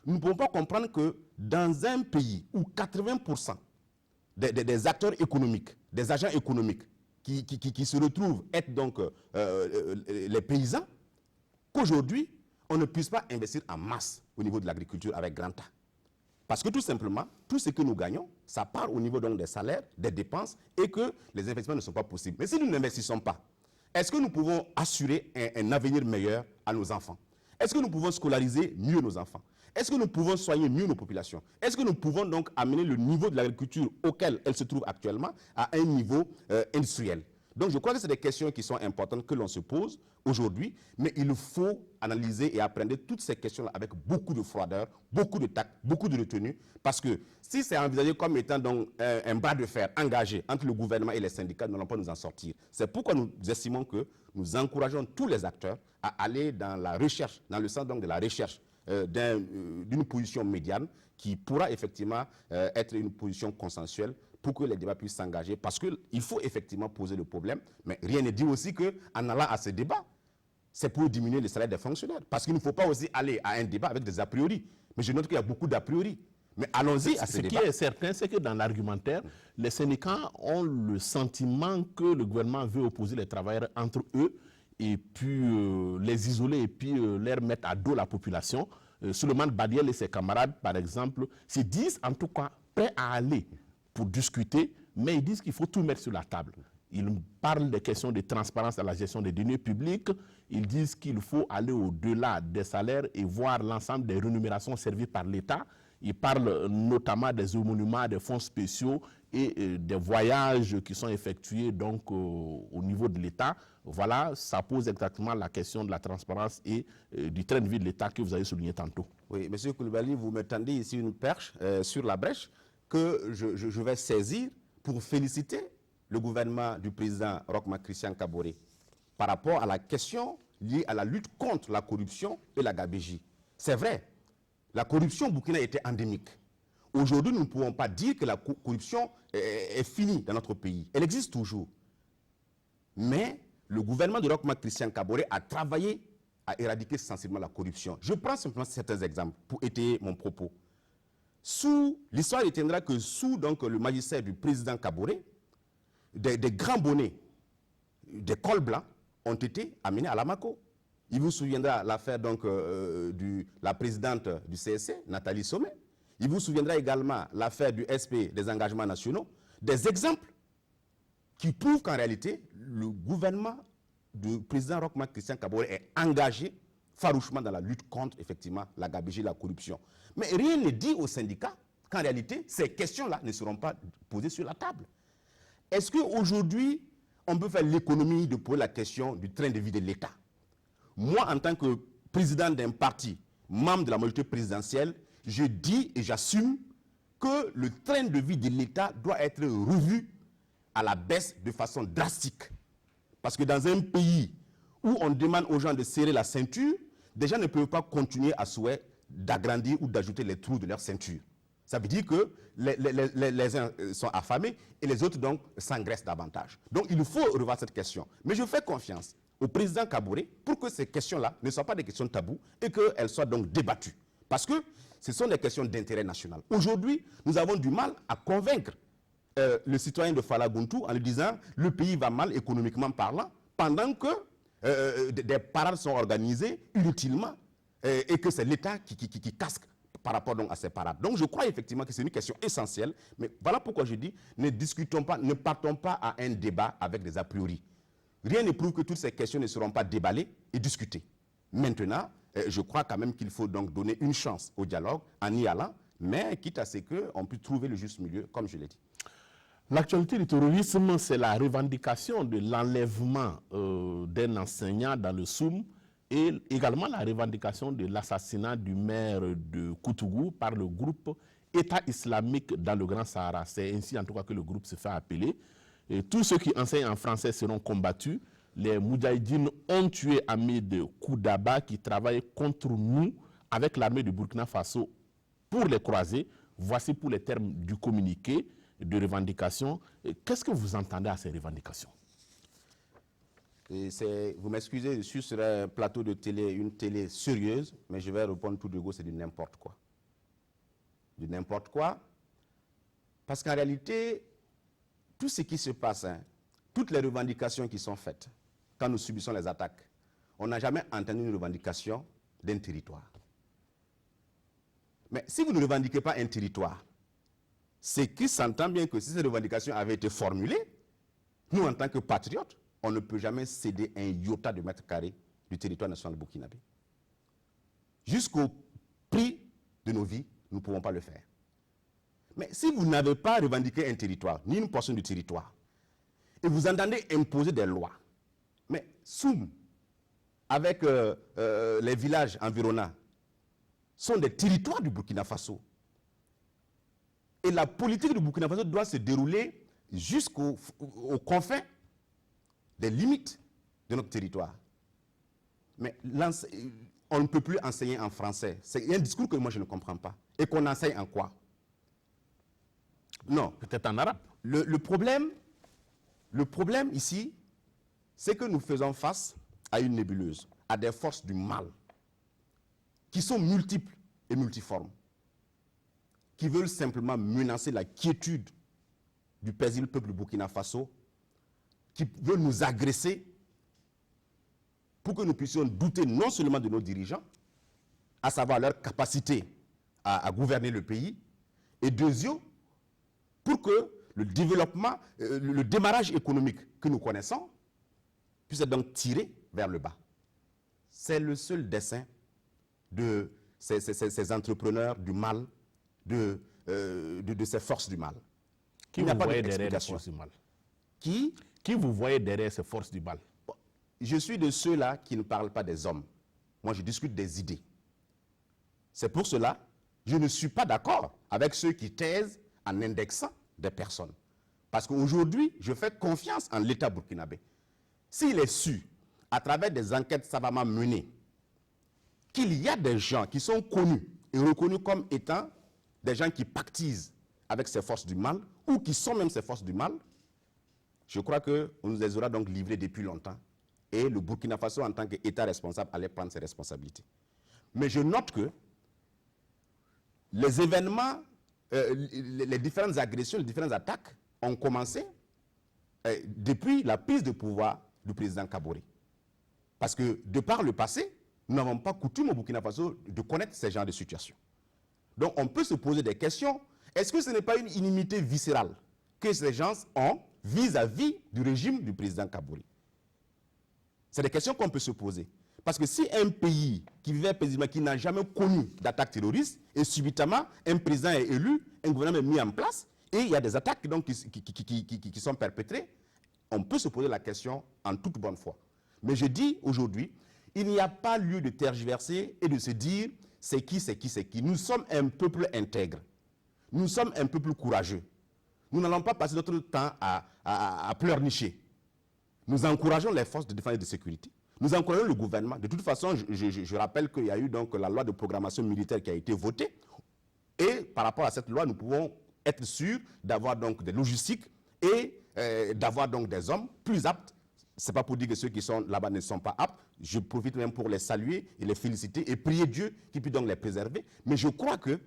nous ne pouvons pas comprendre que dans un pays où 80% des acteurs économiques, des agents économiques qui se retrouvent être donc les paysans, qu'aujourd'hui, on ne puisse pas investir en masse au niveau de l'agriculture avec grand A. Parce que tout simplement, tout ce que nous gagnons, ça part au niveau donc des salaires, des dépenses, et que les investissements ne sont pas possibles. Mais si nous n'investissons pas, est-ce que nous pouvons assurer un avenir meilleur à nos enfants? Est-ce que nous pouvons scolariser mieux nos enfants? Est-ce que nous pouvons soigner mieux nos populations? Est-ce que nous pouvons donc amener le niveau de l'agriculture auquel elle se trouve actuellement à un niveau industriel? Donc je crois que c'est des questions qui sont importantes que l'on se pose aujourd'hui, mais il faut analyser et apprendre toutes ces questions-là avec beaucoup de froideur, beaucoup de tact, beaucoup de retenue, parce que si c'est envisagé comme étant donc un bras de fer engagé entre le gouvernement et les syndicats, nous n'allons pas nous en sortir. C'est pourquoi nous estimons que nous encourageons tous les acteurs à aller dans la recherche, dans le sens donc de la recherche d'une position médiane qui pourra effectivement être une position consensuelle pour que les débats puissent s'engager, parce qu'il faut effectivement poser le problème, mais rien ne dit aussi qu'en allant à ce débat, c'est pour diminuer le salaire des fonctionnaires, parce qu'il ne faut pas aussi aller à un débat avec des a priori. Mais je note qu'il y a beaucoup d'a priori. Mais allons-y à ce débat. Ce qui est certain, c'est que dans l'argumentaire, les syndicats ont le sentiment que le gouvernement veut opposer les travailleurs entre eux et puis les isoler et puis les mettre à dos la population. Souleymane Badiel et ses camarades, par exemple, se disent en tout cas prêts à aller pour discuter, mais ils disent qu'il faut tout mettre sur la table. Ils parlent des questions de transparence dans la gestion des deniers publics. Ils disent qu'il faut aller au-delà des salaires et voir l'ensemble des rémunérations servies par l'État. Ils parlent notamment des émoluments, des fonds spéciaux et des voyages qui sont effectués donc, au niveau de l'État. Voilà, ça pose exactement la question de la transparence et du train de vie de l'État que vous avez souligné tantôt. Oui, M. Koulibaly, vous me tendez ici une perche sur la brèche que je vais saisir pour féliciter le gouvernement du président Roch-Marc Christian Kaboré par rapport à la question liée à la lutte contre la corruption et la gabegie. C'est vrai, la corruption au Burkina était endémique. Aujourd'hui, nous ne pouvons pas dire que la corruption est finie dans notre pays. Elle existe toujours. Mais le gouvernement de Roch-Marc Christian Kaboré a travaillé à éradiquer sensiblement la corruption. Je prends simplement certains exemples pour étayer mon propos. L'histoire retiendra que sous donc, le magistère du président Kaboré, des grands bonnets, des cols blancs ont été amenés à Lamako. Il vous souviendra l'affaire donc de la présidente du CSC, Nathalie Sommet. Il vous souviendra également l'affaire du SP des engagements nationaux. Des exemples qui prouvent qu'en réalité, le gouvernement du président Roch-Marc Christian Kaboré est engagé farouchement dans la lutte contre, effectivement, la gabegie et la corruption. Mais rien ne dit aux syndicats qu'en réalité, ces questions-là ne seront pas posées sur la table. Est-ce qu'aujourd'hui, on peut faire l'économie de poser la question du train de vie de l'État? Moi, en tant que président d'un parti, membre de la majorité présidentielle, je dis et j'assume que le train de vie de l'État doit être revu à la baisse de façon drastique. Parce que dans un pays où on demande aux gens de serrer la ceinture, des gens ne peuvent pas continuer à souhait d'agrandir ou d'ajouter les trous de leur ceinture. Ça veut dire que les uns sont affamés et les autres donc s'engraissent davantage. Donc il faut revoir cette question. Mais je fais confiance au président Kaboré pour que ces questions-là ne soient pas des questions taboues et qu'elles soient donc débattues. Parce que ce sont des questions d'intérêt national. Aujourd'hui, nous avons du mal à convaincre le citoyen de Falaguntou en lui disant le pays va mal économiquement parlant, pendant que des parades sont organisées inutilement et que c'est l'État qui casque par rapport donc à ces parades. Donc je crois effectivement que c'est une question essentielle, mais voilà pourquoi je dis ne discutons pas, ne partons pas à un débat avec des a priori. Rien ne prouve que toutes ces questions ne seront pas déballées et discutées. Maintenant, je crois quand même qu'il faut donc donner une chance au dialogue en y allant, mais quitte à ce qu'on puisse trouver le juste milieu, comme je l'ai dit. L'actualité du terrorisme, c'est la revendication de l'enlèvement d'un enseignant dans le Soum et également la revendication de l'assassinat du maire de Koutougou par le groupe État islamique dans le Grand Sahara. C'est ainsi en tout cas que le groupe se fait appeler. Et tous ceux qui enseignent en français seront combattus. Les Moudjahidines ont tué Hamid Koudaba qui travaille contre nous avec l'armée du Burkina Faso pour les croisés. Voici pour les termes du communiqué de revendication. Qu'est-ce que vous entendez à ces revendications? Vous m'excusez, je suis sur un plateau de télé, une télé sérieuse, mais je vais répondre tout de go, c'est du n'importe quoi. Du n'importe quoi, parce qu'en réalité, tout ce qui se passe, hein, toutes les revendications qui sont faites, quand nous subissons les attaques, on n'a jamais entendu une revendication d'un territoire. Mais si vous ne revendiquez pas un territoire, c'est qu'il s'entend bien que si ces revendications avaient été formulées, nous, en tant que patriotes, on ne peut jamais céder un iota de mètre carré du territoire national burkinabé. Jusqu'au prix de nos vies, nous ne pouvons pas le faire. Mais si vous n'avez pas revendiqué un territoire, ni une portion du territoire, et vous entendez imposer des lois, mais Soum, avec les villages environnants, sont des territoires du Burkina Faso. Et la politique du Burkina Faso doit se dérouler jusqu'aux confins des limites de notre territoire. Mais on ne peut plus enseigner en français. C'est un discours que moi je ne comprends pas. Et qu'on enseigne en quoi? Non. Peut-être en arabe. Le problème ici, c'est que nous faisons face à une nébuleuse, à des forces du mal, qui sont multiples et multiformes, qui veulent simplement menacer la quiétude du paisible peuple Burkina Faso, qui veulent nous agresser pour que nous puissions douter non seulement de nos dirigeants, à savoir leur capacité à gouverner le pays, et deuxièmement, pour que le développement, le démarrage économique que nous connaissons puisse être donc tiré vers le bas. C'est le seul dessein de ces entrepreneurs du mal, de ces forces du mal. Qui vous voyez derrière les forces du mal? Qui vous voyez derrière ces forces du mal? Je suis de ceux-là qui ne parlent pas des hommes. Moi, je discute des idées. C'est pour cela que je ne suis pas d'accord avec ceux qui taisent en indexant des personnes. Parce qu'aujourd'hui, je fais confiance en l'État burkinabé. S'il est su, à travers des enquêtes savamment menées, qu'il y a des gens qui sont connus et reconnus comme étant des gens qui pactisent avec ces forces du mal, ou qui sont même ces forces du mal, je crois qu'on nous les aura donc livrés depuis longtemps. Et le Burkina Faso, en tant qu'État responsable, allait prendre ses responsabilités. Mais je note que les événements, les différentes agressions, les différentes attaques ont commencé depuis la prise de pouvoir du président Kaboré. Parce que, de par le passé, nous n'avons pas coutume au Burkina Faso de connaître ce genre de situation. Donc, on peut se poser des questions. Est-ce que ce n'est pas une inimité viscérale que ces gens ont vis-à-vis du régime du président Kaboré? C'est des questions qu'on peut se poser. Parce que si un pays qui vivait paisiblement, qui n'a jamais connu d'attaque terroriste, et subitement, un président est élu, un gouvernement est mis en place, et il y a des attaques donc, qui sont perpétrées, on peut se poser la question en toute bonne foi. Mais je dis aujourd'hui, il n'y a pas lieu de tergiverser et de se dire c'est qui, c'est qui, c'est qui. Nous sommes un peuple intègre. Nous sommes un peuple courageux. Nous n'allons pas passer notre temps à pleurnicher. Nous encourageons les forces de défense et de sécurité. Nous encourageons le gouvernement. De toute façon, je rappelle qu'il y a eu donc la loi de programmation militaire qui a été votée. Et par rapport à cette loi, nous pouvons être sûrs d'avoir donc des logistiques et d'avoir donc des hommes plus aptes. Ce n'est pas pour dire que ceux qui sont là-bas ne sont pas aptes. Je profite même pour les saluer et les féliciter et prier Dieu qui puisse donc les préserver. Mais je crois que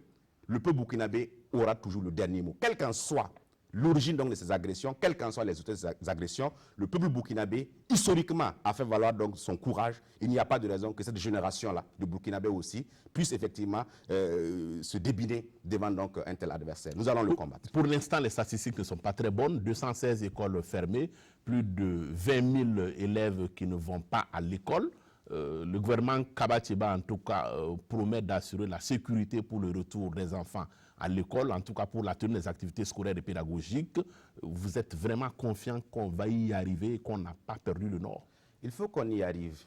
le peuple burkinabé aura toujours le dernier mot. Quel qu'en soit l'origine donc de ces agressions, quelles qu'en soient les auteurs de ces agressions, le peuple burkinabé, historiquement, a fait valoir donc son courage. Il n'y a pas de raison que cette génération-là, de Burkinabé aussi, puisse effectivement se débiner devant donc un tel adversaire. Nous allons le combattre. Pour l'instant, les statistiques ne sont pas très bonnes. 216 écoles fermées, plus de 20 000 élèves qui ne vont pas à l'école. Le gouvernement Kabatiba, en tout cas, promet d'assurer la sécurité pour le retour des enfants à l'école, en tout cas pour la tenue des activités scolaires et pédagogiques. Vous êtes vraiment confiant qu'on va y arriver et qu'on n'a pas perdu le Nord? Il faut qu'on y arrive.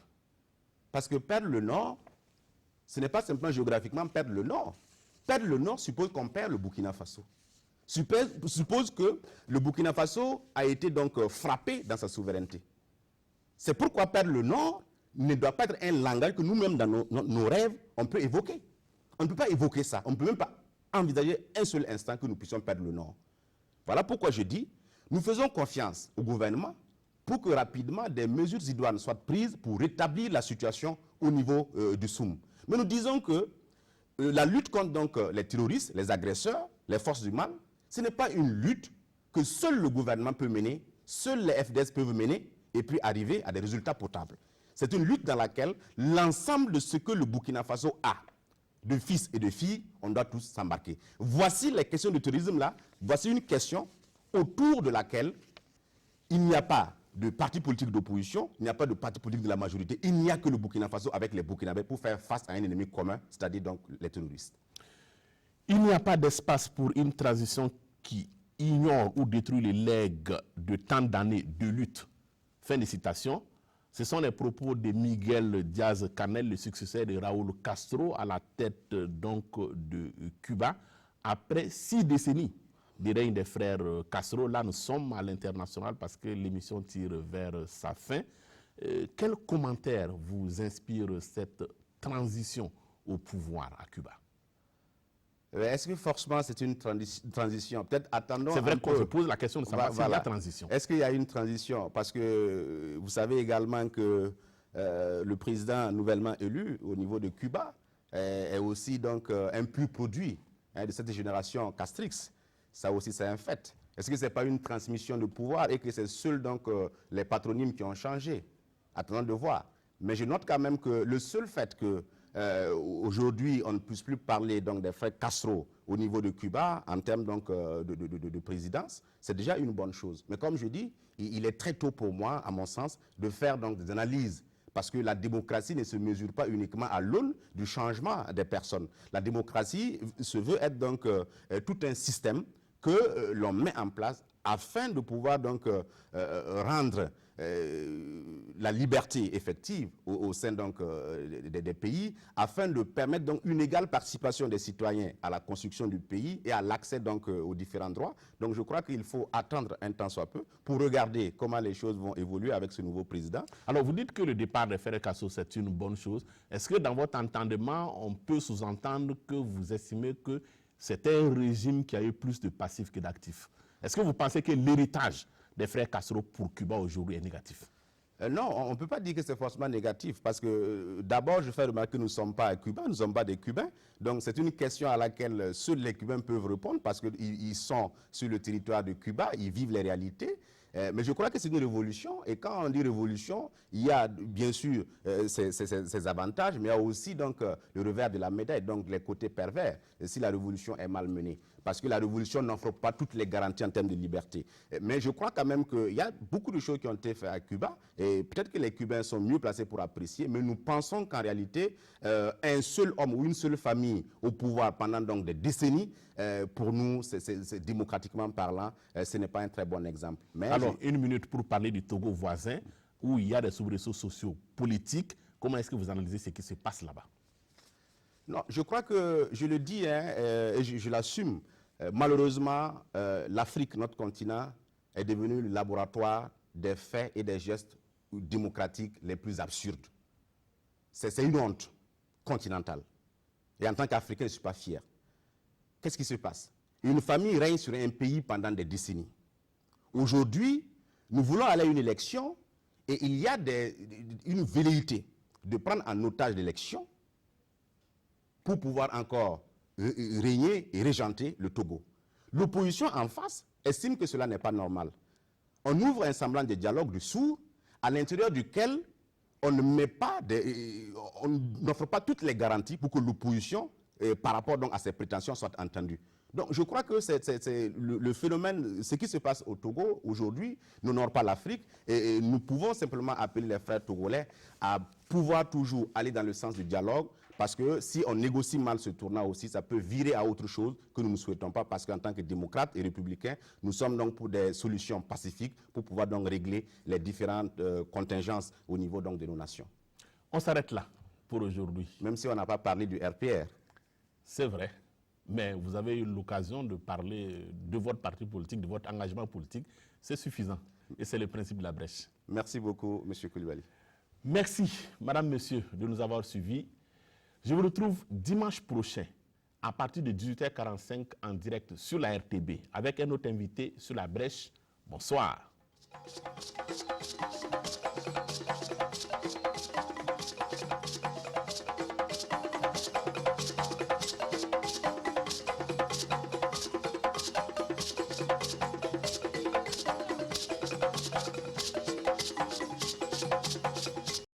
Parce que perdre le Nord, ce n'est pas simplement géographiquement perdre le Nord. Perdre le Nord suppose qu'on perd le Burkina Faso. Suppose que le Burkina Faso a été donc frappé dans sa souveraineté. C'est pourquoi perdre le Nord ne doit pas être un langage que nous-mêmes, dans nos rêves, on peut évoquer. On ne peut pas évoquer ça. On ne peut même pas envisager un seul instant que nous puissions perdre le Nord. Voilà pourquoi je dis, nous faisons confiance au gouvernement pour que rapidement des mesures idoines soient prises pour rétablir la situation au niveau du Soum. Mais nous disons que la lutte contre donc, les terroristes, les agresseurs, les forces du mal, ce n'est pas une lutte que seul le gouvernement peut mener, seuls les FDS peuvent mener et puis arriver à des résultats potables. C'est une lutte dans laquelle l'ensemble de ce que le Burkina Faso a, de fils et de filles, on doit tous s'embarquer. Voici les questions de terrorisme là, voici une question autour de laquelle il n'y a pas de parti politique d'opposition, il n'y a pas de parti politique de la majorité, il n'y a que le Burkina Faso avec les Burkinabés pour faire face à un ennemi commun, c'est-à-dire donc les terroristes. Il n'y a pas d'espace pour une transition qui ignore ou détruit les legs de tant d'années de lutte. Fin de citation. Ce sont les propos de Miguel Díaz-Canel, le successeur de Raúl Castro, à la tête donc de Cuba, après 6 décennies du règne des frères Castro. Là, nous sommes à l'international parce que l'émission tire vers sa fin. Quel commentaire vous inspire cette transition au pouvoir à Cuba? Est-ce que forcément c'est une transition? Peut-être attendons. C'est vrai qu'on se pose la question de savoir s'il y a transition. Est-ce qu'il y a une transition? Parce que vous savez également que le président nouvellement élu au niveau de Cuba est aussi donc un pur produit de cette génération Castrix. Ça aussi c'est un fait. Est-ce que ce n'est pas une transmission de pouvoir et que c'est seuls donc les patronymes qui ont changé? Attendons de voir. Mais je note quand même que le seul fait que aujourd'hui, on ne puisse plus parler donc, des frères Castro au niveau de Cuba en termes donc, de présidence, c'est déjà une bonne chose. Mais comme je dis, il est très tôt pour moi, à mon sens, de faire donc, des analyses. Parce que la démocratie ne se mesure pas uniquement à l'aune du changement des personnes. La démocratie se veut être donc tout un système que l'on met en place afin de pouvoir donc rendre la liberté effective au sein donc, des pays, afin de permettre donc une égale participation des citoyens à la construction du pays et à l'accès donc aux différents droits. Donc je crois qu'il faut attendre un temps soit peu pour regarder comment les choses vont évoluer avec ce nouveau président. Alors vous dites que le départ des frères Castro c'est une bonne chose. Est-ce que dans votre entendement, on peut sous-entendre que vous estimez que c'est un régime qui a eu plus de passifs que d'actifs? Est-ce que vous pensez que l'héritage des frères Castro pour Cuba aujourd'hui est négatif? Non, on ne peut pas dire que c'est forcément négatif parce que d'abord, je fais remarquer que nous ne sommes pas à Cuba, nous ne sommes pas des Cubains. Donc c'est une question à laquelle seuls les Cubains peuvent répondre parce qu'ils sont sur le territoire de Cuba, ils vivent les réalités. Mais je crois que c'est une révolution et quand on dit révolution, il y a bien sûr ses avantages, mais il y a aussi donc, le revers de la médaille, donc les côtés pervers, si la révolution est mal menée. Parce que la révolution n'offre pas toutes les garanties en termes de liberté. Mais je crois quand même qu'il y a beaucoup de choses qui ont été faites à Cuba et peut-être que les Cubains sont mieux placés pour apprécier, mais nous pensons qu'en réalité, un seul homme ou une seule famille au pouvoir pendant donc des décennies, pour nous, c'est démocratiquement parlant, ce n'est pas un très bon exemple. Mais alors, une minute pour parler du Togo voisin, où il y a des soubresauts sociaux politiques. Comment est-ce que vous analysez ce qui se passe là-bas? Non, je crois que, je le dis, et je l'assume, malheureusement, l'Afrique, notre continent, est devenu le laboratoire des faits et des gestes démocratiques les plus absurdes. C'est une honte continentale. Et en tant qu'Africain, je ne suis pas fier. Qu'est-ce qui se passe? Une famille règne sur un pays pendant des décennies. Aujourd'hui, nous voulons aller à une élection et il y a une velléité de prendre en otage l'élection pour pouvoir encore régner et régenter le Togo. L'opposition en face estime que cela n'est pas normal. On ouvre un semblant de dialogue de sourds à l'intérieur duquel on ne met pas on n'offre pas toutes les garanties pour que l'opposition, par rapport donc à ses prétentions, soit entendue. Donc je crois que le phénomène, ce qui se passe au Togo aujourd'hui n'honore pas l'Afrique et nous pouvons simplement appeler les frères togolais à pouvoir toujours aller dans le sens du dialogue parce que si on négocie mal ce tournant aussi, ça peut virer à autre chose que nous ne souhaitons pas parce qu'en tant que démocrates et républicains, nous sommes donc pour des solutions pacifiques pour pouvoir donc régler les différentes contingences au niveau donc de nos nations. On s'arrête là pour aujourd'hui. Même si on n'a pas parlé du RPR. C'est vrai. Mais vous avez eu l'occasion de parler de votre parti politique, de votre engagement politique. C'est suffisant. Et c'est le principe de la brèche. Merci beaucoup, M. Koulibaly. Merci, Madame, Monsieur, de nous avoir suivis. Je vous retrouve dimanche prochain à partir de 18h45 en direct sur la RTB avec un autre invité sur la brèche. Bonsoir.